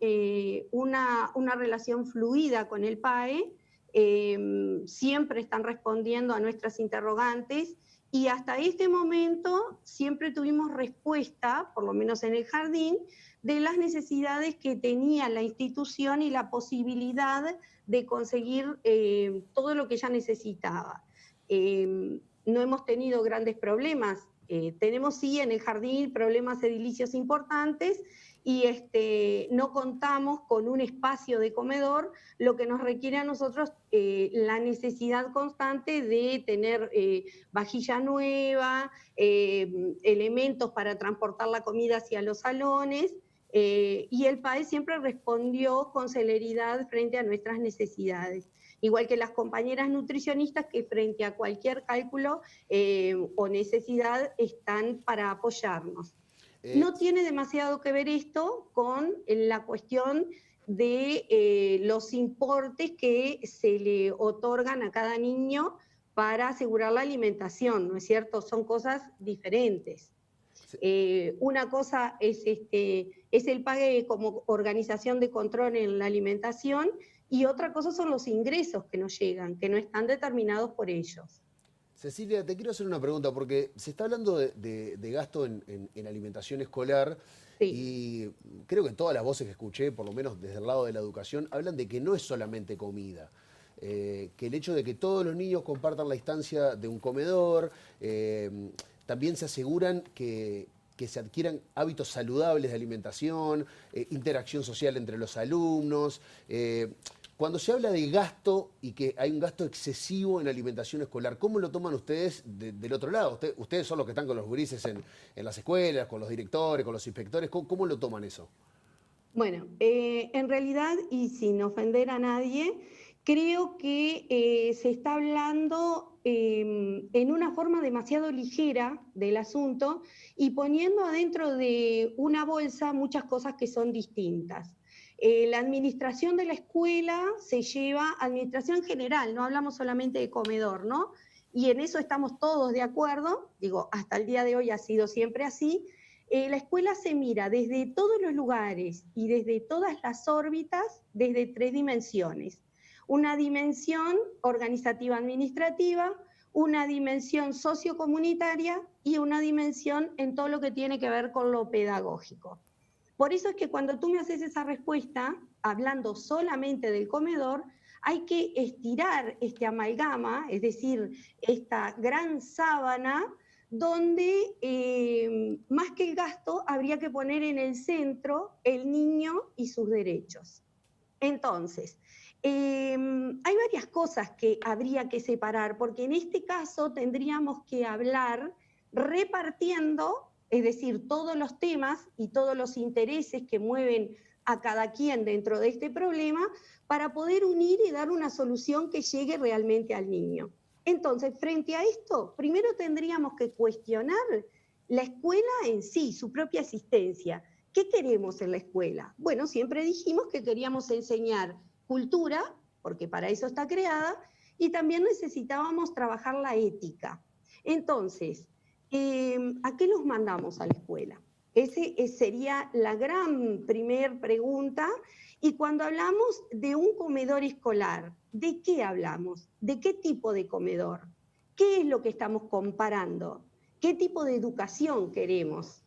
[SPEAKER 10] una relación fluida con el PAE, siempre están respondiendo a nuestras interrogantes y hasta este momento siempre tuvimos respuesta, por lo menos en el jardín, de las necesidades que tenía la institución y la posibilidad de conseguir todo lo que ella necesitaba. No hemos tenido grandes problemas, tenemos sí en el jardín problemas edilicios importantes y no contamos con un espacio de comedor, lo que nos requiere a nosotros la necesidad constante de tener vajilla nueva, elementos para transportar la comida hacia los salones, y el PAE siempre respondió con celeridad frente a nuestras necesidades. Igual que las compañeras nutricionistas que frente a cualquier cálculo o necesidad están para apoyarnos. No tiene demasiado que ver esto con la cuestión de los importes que se le otorgan a cada niño para asegurar la alimentación, ¿no es cierto? Son cosas diferentes. Una cosa es el PAE como organización de control en la alimentación y otra cosa son los ingresos que nos llegan, que no están determinados por ellos.
[SPEAKER 2] Cecilia, te quiero hacer una pregunta, porque se está hablando de gasto en alimentación escolar, sí. Y creo que todas las voces que escuché, por lo menos desde el lado de la educación, hablan de que no es solamente comida, que el hecho de que todos los niños compartan la instancia de un comedor, también se aseguran que que se adquieran hábitos saludables de alimentación, interacción social entre los alumnos. Cuando se habla de gasto y que hay un gasto excesivo en la alimentación escolar, ¿cómo lo toman ustedes del otro lado? Ustedes son los que están con los gurises en las escuelas, con los directores, con los inspectores. ¿Cómo lo toman eso?
[SPEAKER 10] Bueno, en realidad, y sin ofender a nadie, creo que se está hablando en una forma demasiado ligera del asunto y poniendo adentro de una bolsa muchas cosas que son distintas. La administración de la escuela se lleva, administración general, no hablamos solamente de comedor, ¿no? Y en eso estamos todos de acuerdo, digo, hasta el día de hoy ha sido siempre así. La escuela se mira desde todos los lugares y desde todas las órbitas, desde 3 dimensiones. Una dimensión organizativa administrativa, una dimensión sociocomunitaria y una dimensión en todo lo que tiene que ver con lo pedagógico. Por eso es que cuando tú me haces esa respuesta, hablando solamente del comedor, hay que estirar este amalgama, es decir, esta gran sábana, donde más que el gasto habría que poner en el centro el niño y sus derechos. Entonces, hay varias cosas que habría que separar, porque en este caso tendríamos que hablar repartiendo, es decir, todos los temas y todos los intereses que mueven a cada quien dentro de este problema para poder unir y dar una solución que llegue realmente al niño. Entonces, frente a esto, primero tendríamos que cuestionar la escuela en sí, su propia existencia. ¿Qué queremos en la escuela? Bueno, siempre dijimos que queríamos enseñar cultura, porque para eso está creada, y también necesitábamos trabajar la ética. Entonces, ¿a qué los mandamos a la escuela? Esa sería la gran primer pregunta. Y cuando hablamos de un comedor escolar, ¿de qué hablamos? ¿De qué tipo de comedor? ¿Qué es lo que estamos comparando? ¿Qué tipo de educación queremos?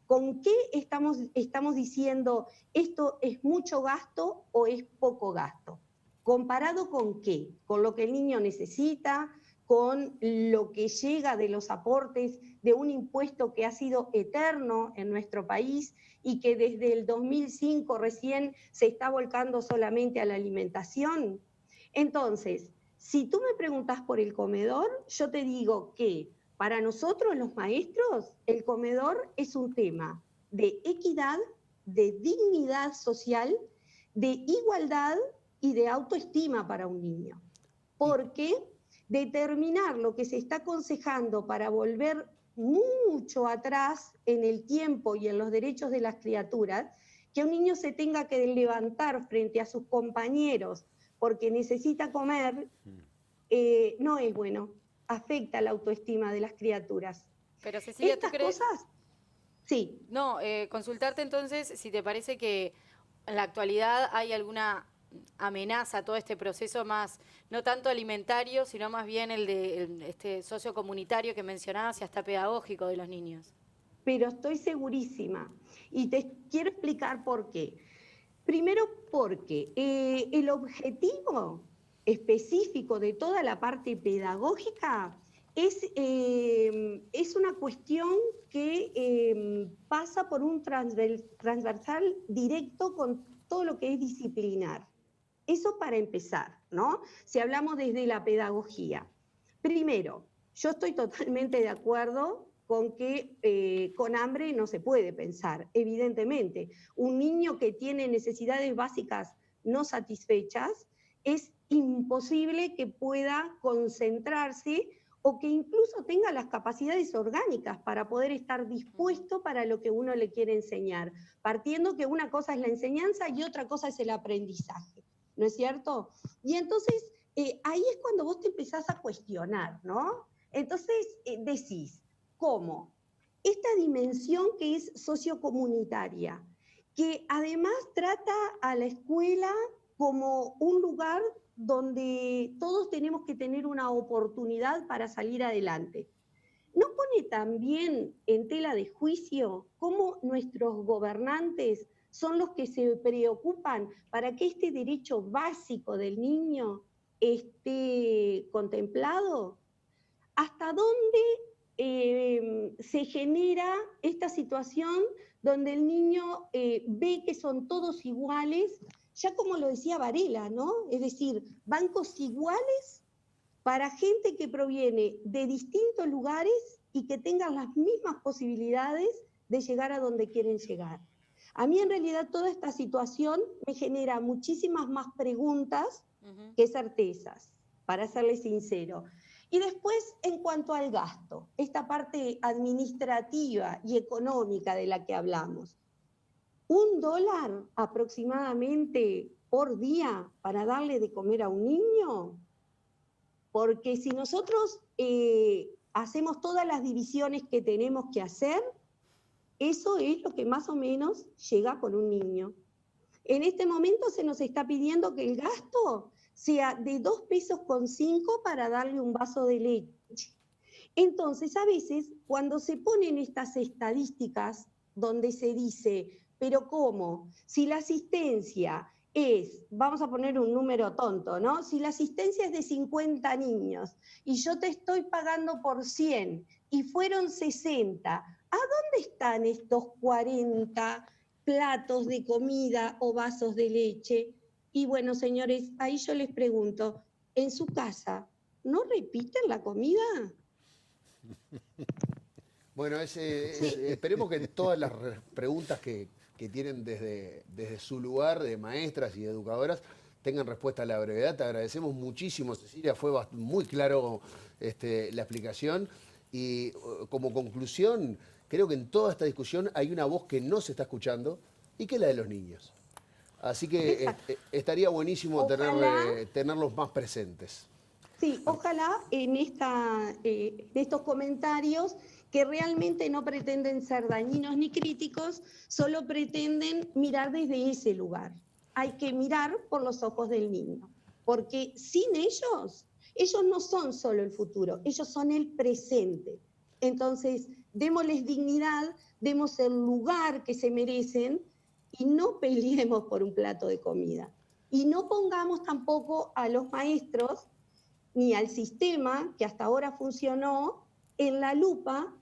[SPEAKER 10] ¿Con qué estamos diciendo esto es mucho gasto o es poco gasto? ¿Comparado con qué? ¿Con lo que el niño necesita? ¿Con lo que llega de los aportes de un impuesto que ha sido eterno en nuestro país y que desde el 2005 recién se está volcando solamente a la alimentación? Entonces, si tú me preguntas por el comedor, yo te digo que para nosotros los maestros el comedor es un tema de equidad, de dignidad social, de igualdad y de autoestima para un niño. Porque determinar lo que se está aconsejando para volver mucho atrás en el tiempo y en los derechos de las criaturas, que un niño se tenga que levantar frente a sus compañeros porque necesita comer, no es bueno, afecta la autoestima de las criaturas.
[SPEAKER 8] Pero Cecilia,
[SPEAKER 10] ¿estas
[SPEAKER 8] ¿tú crees?
[SPEAKER 10] cosas? Sí.
[SPEAKER 8] No, consultarte entonces si te parece que en la actualidad hay alguna amenaza a todo este proceso más, no tanto alimentario, sino más bien el de este sociocomunitario que mencionabas y hasta pedagógico de los niños.
[SPEAKER 10] Pero estoy segurísima y te quiero explicar por qué. Primero porque el objetivo específico de toda la parte pedagógica es una cuestión que pasa por un transversal directo con todo lo que es disciplinar. Eso para empezar, ¿no? Si hablamos desde la pedagogía. Primero, yo estoy totalmente de acuerdo con que con hambre no se puede pensar, evidentemente. Un niño que tiene necesidades básicas no satisfechas, es imposible que pueda concentrarse o que incluso tenga las capacidades orgánicas para poder estar dispuesto para lo que uno le quiere enseñar, partiendo que una cosa es la enseñanza y otra cosa es el aprendizaje, ¿no es cierto? Y entonces ahí es cuando vos te empezás a cuestionar, ¿no? Entonces decís, ¿cómo? Esta dimensión que es sociocomunitaria, que además trata a la escuela como un lugar donde todos tenemos que tener una oportunidad para salir adelante. ¿No pone también en tela de juicio cómo nuestros gobernantes son los que se preocupan para que este derecho básico del niño esté contemplado? ¿Hasta dónde se genera esta situación donde el niño ve que son todos iguales, ya como lo decía Varela, ¿no? Es decir, bancos iguales para gente que proviene de distintos lugares y que tengan las mismas posibilidades de llegar a donde quieren llegar. A mí en realidad toda esta situación me genera muchísimas más preguntas que certezas, para serles sincero. Y después, en cuanto al gasto, esta parte administrativa y económica de la que hablamos. $1 aproximadamente por día para darle de comer a un niño, porque si nosotros hacemos todas las divisiones que tenemos que hacer, eso es lo que más o menos llega por un niño. En este momento se nos está pidiendo que el gasto sea de 2,5 pesos para darle un vaso de leche. Entonces, a veces, cuando se ponen estas estadísticas donde se dice, pero ¿cómo? Si la asistencia es, vamos a poner un número tonto, ¿no? Si la asistencia es de 50 niños y yo te estoy pagando por 100 y fueron 60, ¿a dónde están estos 40 platos de comida o vasos de leche? Y bueno, señores, ahí yo les pregunto, ¿en su casa no repiten la comida?
[SPEAKER 2] Bueno, esperemos que todas las preguntas que tienen desde su lugar de maestras y educadoras tengan respuesta a la brevedad. Te agradecemos muchísimo, Cecilia, fue muy claro la explicación. Y como conclusión, creo que en toda esta discusión hay una voz que no se está escuchando y que es la de los niños. Así que estaría buenísimo tenerlos más presentes.
[SPEAKER 10] Sí, ojalá en estos comentarios que realmente no pretenden ser dañinos ni críticos, solo pretenden mirar desde ese lugar. Hay que mirar por los ojos del niño, porque sin ellos no son solo el futuro, ellos son el presente. Entonces, démosles dignidad, demos el lugar que se merecen y no peleemos por un plato de comida. Y no pongamos tampoco a los maestros ni al sistema que hasta ahora funcionó en la lupa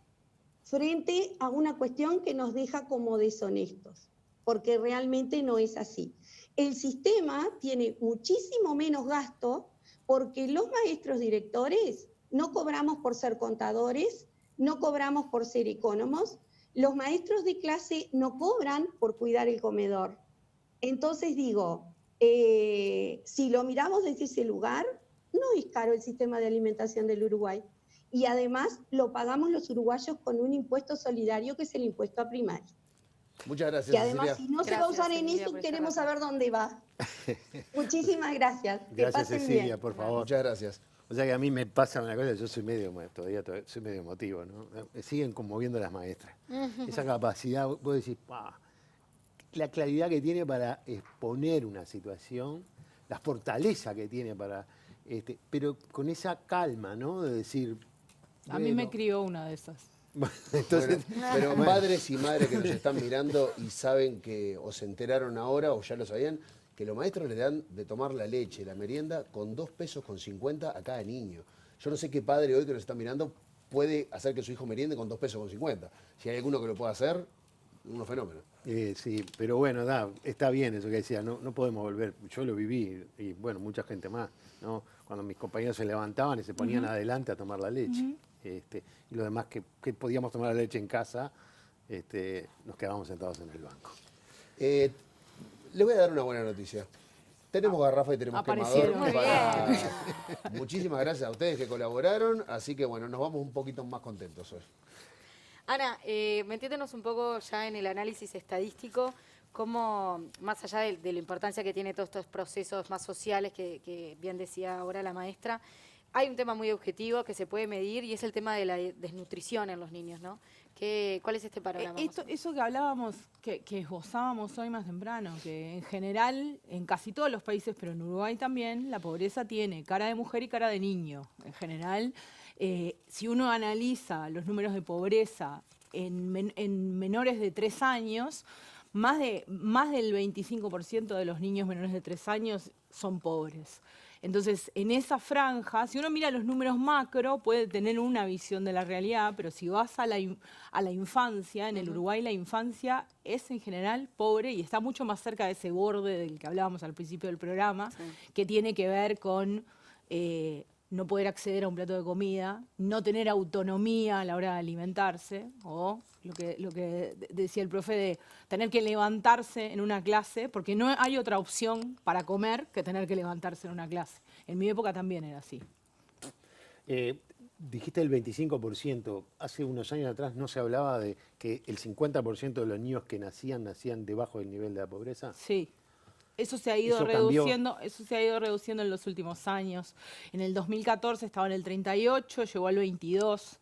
[SPEAKER 10] frente a una cuestión que nos deja como deshonestos, porque realmente no es así. El sistema tiene muchísimo menos gasto porque los maestros directores no cobramos por ser contadores, no cobramos por ser ecónomos, los maestros de clase no cobran por cuidar el comedor. Entonces digo, si lo miramos desde ese lugar, no es caro el sistema de alimentación del Uruguay. Y además lo pagamos los uruguayos con un impuesto solidario que es el impuesto a primaria.
[SPEAKER 2] Muchas gracias,
[SPEAKER 10] y además,
[SPEAKER 2] Cecilia.
[SPEAKER 10] si no se va a usar en eso, queremos saber dónde va. Muchísimas gracias.
[SPEAKER 1] Gracias, Cecilia,
[SPEAKER 10] bien.
[SPEAKER 1] por favor.
[SPEAKER 2] Muchas gracias.
[SPEAKER 1] O sea que a mí me pasa una cosa, yo soy todavía soy medio emotivo, ¿no? Me siguen conmoviendo las maestras. Esa capacidad, vos decís, la claridad que tiene para exponer una situación, la fortaleza que tiene para, pero con esa calma, ¿no? De decir...
[SPEAKER 26] A mí me crió una de esas.
[SPEAKER 1] Entonces,
[SPEAKER 2] pero padres y madres que nos están mirando y saben que o se enteraron ahora o ya lo sabían, que los maestros le dan de tomar la leche, la merienda, con 2,50 pesos a cada niño. Yo no sé qué padre hoy que nos está mirando puede hacer que su hijo meriende con 2,50 pesos. Si hay alguno que lo pueda hacer, unos fenómenos.
[SPEAKER 1] Sí, pero bueno, está bien eso que decía, no podemos volver. Yo lo viví y bueno, mucha gente más, ¿no? Cuando mis compañeros se levantaban y se ponían adelante a tomar la leche. Y lo demás que podíamos tomar la leche en casa, nos quedábamos sentados en el banco.
[SPEAKER 2] Les voy a dar una buena noticia. Tenemos garrafa y tenemos quemador. Muchísimas gracias a ustedes que colaboraron, así que bueno, nos vamos un poquito más contentos hoy.
[SPEAKER 8] Ana, metiéndonos un poco ya en el análisis estadístico, cómo, más allá de la importancia que tiene todos estos procesos más sociales que bien decía ahora la maestra, hay un tema muy objetivo que se puede medir y es el tema de la desnutrición en los niños, ¿no? ¿Cuál es este panorama?
[SPEAKER 26] Eso que hablábamos, que esbozábamos hoy más temprano, que en general, en casi todos los países, pero en Uruguay también, la pobreza tiene cara de mujer y cara de niño. En general, si uno analiza los números de pobreza en menores de 3 años, más del 25% de los niños menores de 3 años son pobres. Entonces, en esa franja, si uno mira los números macro, puede tener una visión de la realidad, pero si vas a la infancia, en el Uruguay la infancia es en general pobre y está mucho más cerca de ese borde del que hablábamos al principio del programa, que tiene que ver con no poder acceder a un plato de comida, no tener autonomía a la hora de alimentarse, o lo que decía el profe de tener que levantarse en una clase, porque no hay otra opción para comer que tener que levantarse en una clase. En mi época también era así.
[SPEAKER 1] Dijiste el 25%. Hace unos años atrás no se hablaba de que el 50% de los niños que nacían debajo del nivel de la pobreza.
[SPEAKER 26] Sí. Eso se ha ido reduciendo, en los últimos años. En el 2014 estaba en el 38, llegó al 22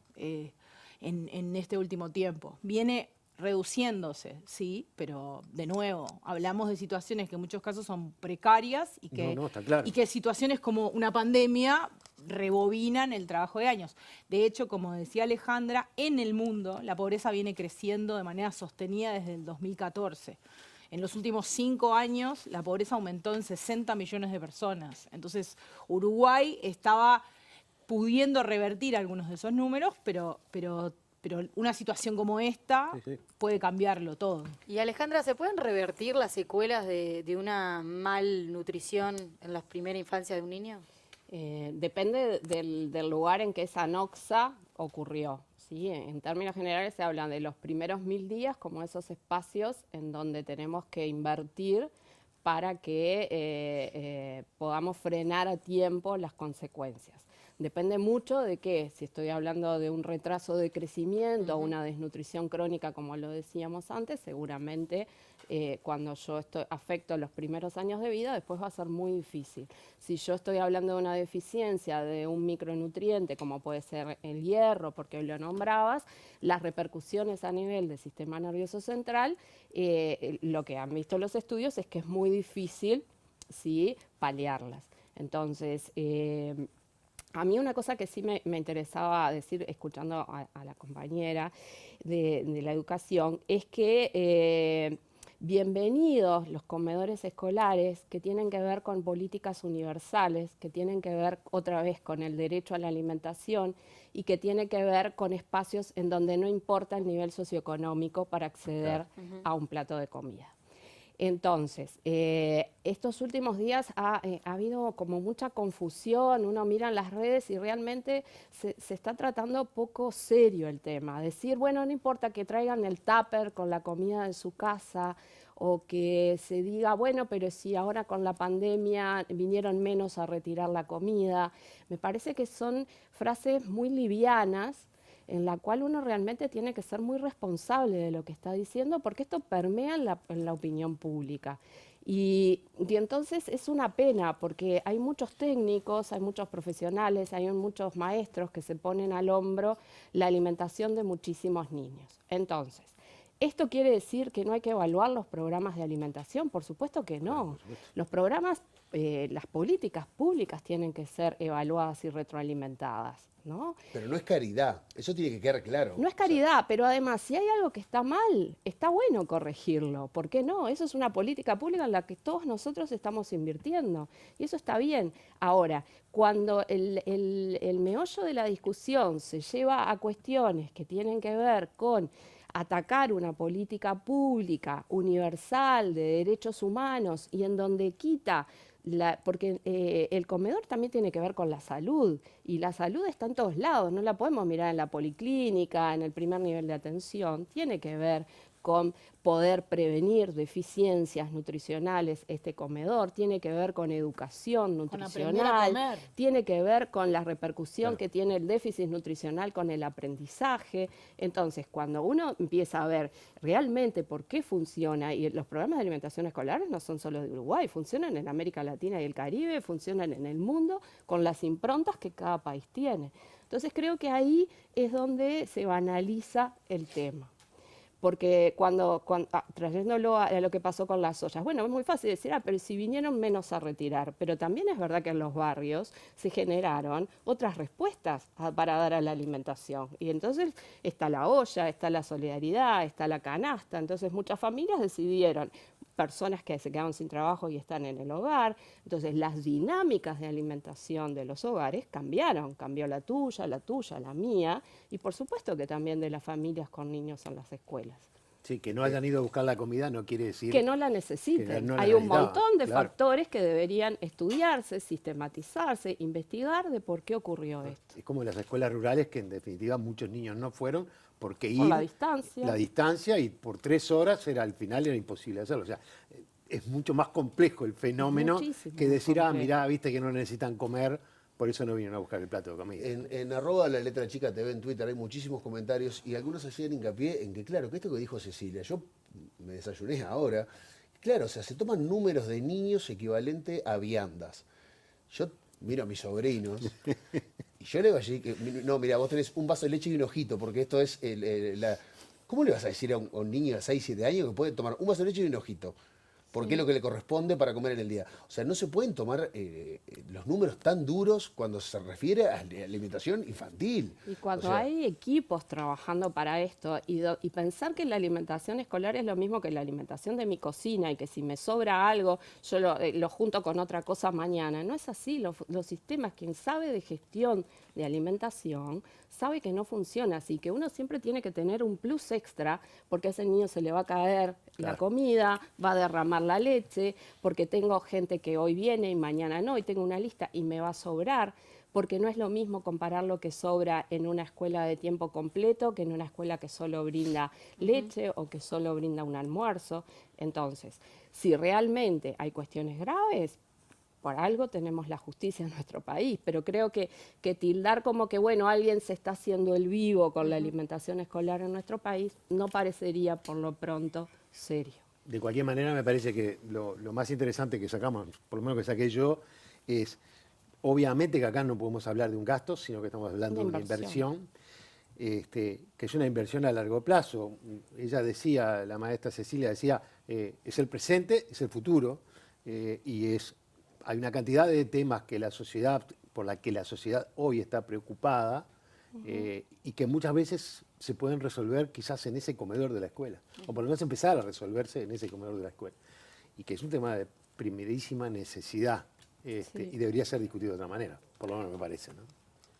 [SPEAKER 26] en este último tiempo. Viene reduciéndose, sí, pero de nuevo, hablamos de situaciones que en muchos casos son precarias y que,
[SPEAKER 1] está claro.
[SPEAKER 26] y que situaciones como una pandemia rebobinan el trabajo de años. De hecho, como decía Alejandra, en el mundo la pobreza viene creciendo de manera sostenida desde el 2014. En los últimos 5 años la pobreza aumentó en 60 millones de personas. Entonces Uruguay estaba pudiendo revertir algunos de esos números, pero una situación como esta puede cambiarlo todo.
[SPEAKER 8] Y Alejandra, ¿se pueden revertir las secuelas de una malnutrición en la primera infancia de un niño?
[SPEAKER 25] Depende del lugar en que esa anoxa ocurrió. ¿Sí? En términos generales se habla de los primeros 1000 días como esos espacios en donde tenemos que invertir para que podamos frenar a tiempo las consecuencias. Depende mucho de qué, si estoy hablando de un retraso de crecimiento o una desnutrición crónica, como lo decíamos antes, seguramente cuando yo afecto los primeros años de vida, después va a ser muy difícil. Si yo estoy hablando de una deficiencia de un micronutriente, como puede ser el hierro, porque lo nombrabas, las repercusiones a nivel del sistema nervioso central, lo que han visto los estudios es que es muy difícil, ¿sí?, paliarlas. Entonces, a mí una cosa que sí me interesaba decir, escuchando a la compañera de la educación, es que bienvenidos los comedores escolares que tienen que ver con políticas universales, que tienen que ver otra vez con el derecho a la alimentación y que tiene que ver con espacios en donde no importa el nivel socioeconómico para acceder a un plato de comida. Entonces, estos últimos días ha habido como mucha confusión, uno mira en las redes y realmente se está tratando poco serio el tema. Decir, bueno, no importa que traigan el tupper con la comida de su casa o que se diga, bueno, pero si ahora con la pandemia vinieron menos a retirar la comida. Me parece que son frases muy livianas, en la cual uno realmente tiene que ser muy responsable de lo que está diciendo, porque esto permea en la opinión pública. Y entonces es una pena, porque hay muchos técnicos, hay muchos profesionales, hay muchos maestros que se ponen al hombro la alimentación de muchísimos niños. Entonces, ¿esto quiere decir que no hay que evaluar los programas de alimentación? Por supuesto que no. Los programas, las políticas públicas tienen que ser evaluadas y retroalimentadas, ¿no?
[SPEAKER 2] Pero no es caridad, eso tiene que quedar claro.
[SPEAKER 25] No es caridad, pero además, si hay algo que está mal, está bueno corregirlo. ¿Por qué no? Eso es una política pública en la que todos nosotros estamos invirtiendo. Y eso está bien. Ahora, cuando el meollo de la discusión se lleva a cuestiones que tienen que ver con atacar una política pública universal de derechos humanos y en donde quita, porque el comedor también tiene que ver con la salud, y la salud está en todos lados, no la podemos mirar en la policlínica, en el primer nivel de atención, tiene que ver con poder prevenir deficiencias nutricionales este comedor, tiene que ver con educación nutricional, tiene que ver con la repercusión que tiene el déficit nutricional con el aprendizaje. Entonces, cuando uno empieza a ver realmente por qué funciona, y los programas de alimentación escolares no son solo de Uruguay, funcionan en América Latina y el Caribe, funcionan en el mundo con las improntas que cada país tiene. Entonces, creo que ahí es donde se banaliza el tema. Porque trayéndolo a lo que pasó con las ollas, bueno, es muy fácil decir, pero si vinieron menos a retirar, pero también es verdad que en los barrios se generaron otras respuestas para dar a la alimentación. Y entonces está la olla, está la solidaridad, está la canasta, entonces muchas familias decidieron personas que se quedaron sin trabajo y están en el hogar. Entonces, las dinámicas de alimentación de los hogares cambiaron. Cambió la tuya, la mía, y por supuesto que también de las familias con niños en las escuelas.
[SPEAKER 1] Sí, que no hayan ido a buscar la comida no quiere decir...
[SPEAKER 25] Que no la necesiten.
[SPEAKER 1] No la
[SPEAKER 25] Hay un
[SPEAKER 1] necesitaban,
[SPEAKER 25] montón de
[SPEAKER 1] claro.
[SPEAKER 25] factores que deberían estudiarse, sistematizarse, investigar de por qué ocurrió esto.
[SPEAKER 1] Es como las escuelas rurales que en definitiva muchos niños no fueron porque
[SPEAKER 25] Por
[SPEAKER 1] ir...
[SPEAKER 25] la distancia.
[SPEAKER 1] La distancia y por 3 horas al final era imposible hacerlo. O sea, es mucho más complejo el fenómeno
[SPEAKER 25] Muchísimo
[SPEAKER 1] que decir,
[SPEAKER 25] complejo.
[SPEAKER 1] mirá, viste que no necesitan comer, por eso no vinieron a buscar el plato de comida.
[SPEAKER 2] En arroba la letra chica TV en Twitter hay muchísimos comentarios y algunos hacían hincapié en que, claro, que esto que dijo Cecilia, yo me desayuné ahora, claro, o sea, se toman números de niños equivalente a viandas. Yo miro a mis sobrinos y yo le digo allí que, no, mira, vos tenés un vaso de leche y un ojito, porque esto es ¿Cómo le vas a decir a un niño de 6, 7 años que puede tomar un vaso de leche y un ojito? Porque es lo que le corresponde para comer en el día. O sea, no se pueden tomar los números tan duros cuando se refiere a la alimentación infantil.
[SPEAKER 25] Y cuando
[SPEAKER 2] O sea,
[SPEAKER 25] hay equipos trabajando para esto y pensar que la alimentación escolar es lo mismo que la alimentación de mi cocina y que si me sobra algo yo lo junto con otra cosa mañana, no es así. Los sistemas, quien sabe de gestión de alimentación, sabe que no funciona así, que uno siempre tiene que tener un plus extra porque a ese niño se le va a caer la comida, va a derramar la leche, porque tengo gente que hoy viene y mañana no, y tengo una lista y me va a sobrar, porque no es lo mismo comparar lo que sobra en una escuela de tiempo completo que en una escuela que solo brinda leche o que solo brinda un almuerzo. Entonces, si realmente hay cuestiones graves, por algo tenemos la justicia en nuestro país, pero creo que tildar como que, bueno, alguien se está haciendo el vivo con la alimentación escolar en nuestro país no parecería por lo pronto serio.
[SPEAKER 1] De cualquier manera, me parece que lo más interesante que sacamos, por lo menos que saqué yo, es obviamente que acá no podemos hablar de un gasto, sino que estamos hablando de una inversión, que es una inversión a largo plazo. Ella decía, la maestra Cecilia decía, es el presente, es el futuro, y hay una cantidad de temas que por la que la sociedad hoy está preocupada, y que muchas veces se pueden resolver quizás en ese comedor de la escuela, o por lo menos empezar a resolverse en ese comedor de la escuela. Y que es un tema de primerísima necesidad, y debería ser discutido de otra manera, por lo menos me parece, ¿no?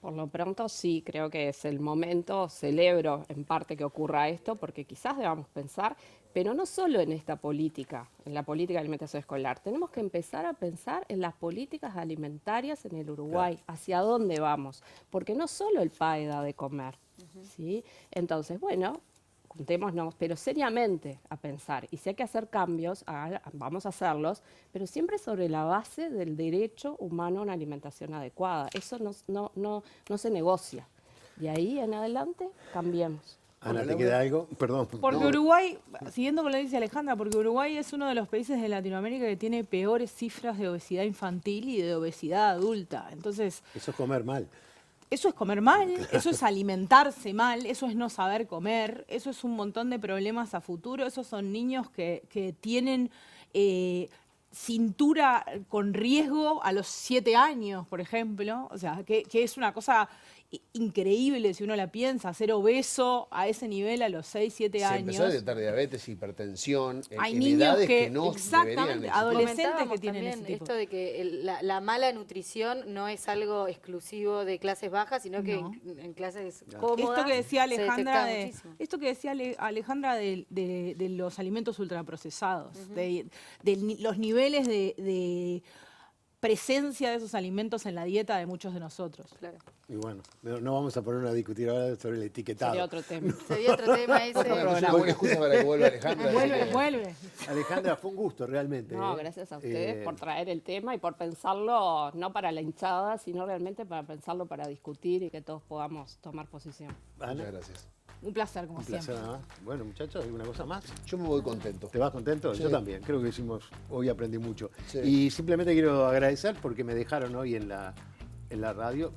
[SPEAKER 25] Por lo pronto sí, creo que es el momento, celebro en parte que ocurra esto, porque quizás debamos pensar, pero no solo en esta política, en la política de alimentación escolar, tenemos que empezar a pensar en las políticas alimentarias en el Uruguay, hacia dónde vamos, porque no solo el PAE da de comer, ¿sí? Entonces, bueno, juntémonos, pero seriamente a pensar, y si hay que hacer cambios, vamos a hacerlos, pero siempre sobre la base del derecho humano a una alimentación adecuada. Eso no se negocia. De ahí en adelante, cambiemos.
[SPEAKER 1] Ana, ¿te queda algo? Perdón.
[SPEAKER 26] Porque Uruguay, siguiendo con lo que dice Alejandra, porque Uruguay es uno de los países de Latinoamérica que tiene peores cifras de obesidad infantil y de obesidad adulta. Entonces,
[SPEAKER 1] eso es comer mal.
[SPEAKER 26] Eso es comer mal, eso es alimentarse mal, eso es no saber comer, eso es un montón de problemas a futuro. Esos son niños que tienen cintura con riesgo a los 7 años, por ejemplo. O sea, que es una cosa increíble si uno la piensa, ser obeso a ese nivel a los 6, 7 años.
[SPEAKER 2] Se empezó a detectar diabetes, hipertensión,
[SPEAKER 26] hay
[SPEAKER 2] en
[SPEAKER 26] niños
[SPEAKER 2] edades que
[SPEAKER 26] deberían
[SPEAKER 2] no
[SPEAKER 26] exactamente, adolescentes que tienen
[SPEAKER 8] también
[SPEAKER 26] ese tipo.
[SPEAKER 8] esto de que la mala nutrición no es algo exclusivo de clases bajas, sino que en clases cómodas
[SPEAKER 26] Esto que decía
[SPEAKER 8] se
[SPEAKER 26] Alejandra,
[SPEAKER 8] detecta muchísimo.
[SPEAKER 26] esto que decía Alejandra de los alimentos ultraprocesados, de los niveles de presencia de esos alimentos en la dieta de muchos de nosotros.
[SPEAKER 8] Claro.
[SPEAKER 1] Y bueno, no vamos a ponernos a discutir ahora sobre el etiquetado.
[SPEAKER 26] Sería otro tema.
[SPEAKER 8] Sería otro tema ese.
[SPEAKER 2] Es una buena excusa para que vuelva Alejandra.
[SPEAKER 26] Vuelve.
[SPEAKER 1] Alejandra, fue un gusto realmente.
[SPEAKER 25] No, gracias a ustedes por traer el tema y por pensarlo, no para la hinchada, sino realmente para pensarlo, para discutir y que todos podamos tomar posición.
[SPEAKER 2] Muchas gracias.
[SPEAKER 26] Un placer, como siempre.
[SPEAKER 1] Placer, bueno, muchachos, ¿alguna cosa más?
[SPEAKER 2] Yo me voy contento.
[SPEAKER 1] ¿Te vas contento?
[SPEAKER 2] Sí.
[SPEAKER 1] Yo también. Creo que hoy aprendí mucho.
[SPEAKER 2] Sí.
[SPEAKER 1] Y simplemente quiero agradecer porque me dejaron hoy en la radio,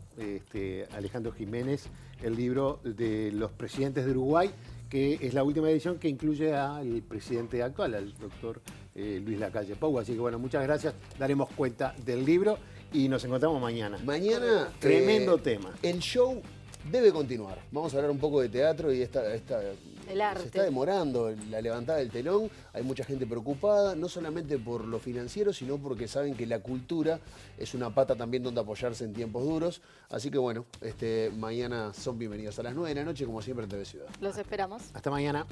[SPEAKER 1] Alejandro Jiménez, el libro de los presidentes de Uruguay, que es la última edición que incluye al presidente actual, al doctor Luis Lacalle Pou. Así que bueno, muchas gracias. Daremos cuenta del libro y nos encontramos mañana.
[SPEAKER 2] Mañana,
[SPEAKER 1] tremendo tema.
[SPEAKER 2] El show debe continuar. Vamos a hablar un poco de teatro y esta
[SPEAKER 8] El arte.
[SPEAKER 2] Se está demorando la levantada del telón, hay mucha gente preocupada, no solamente por lo financiero, sino porque saben que la cultura es una pata también donde apoyarse en tiempos duros. Así que bueno, mañana son bienvenidos a las 9 de la noche, como siempre en TV Ciudad.
[SPEAKER 8] Los esperamos.
[SPEAKER 1] Hasta mañana.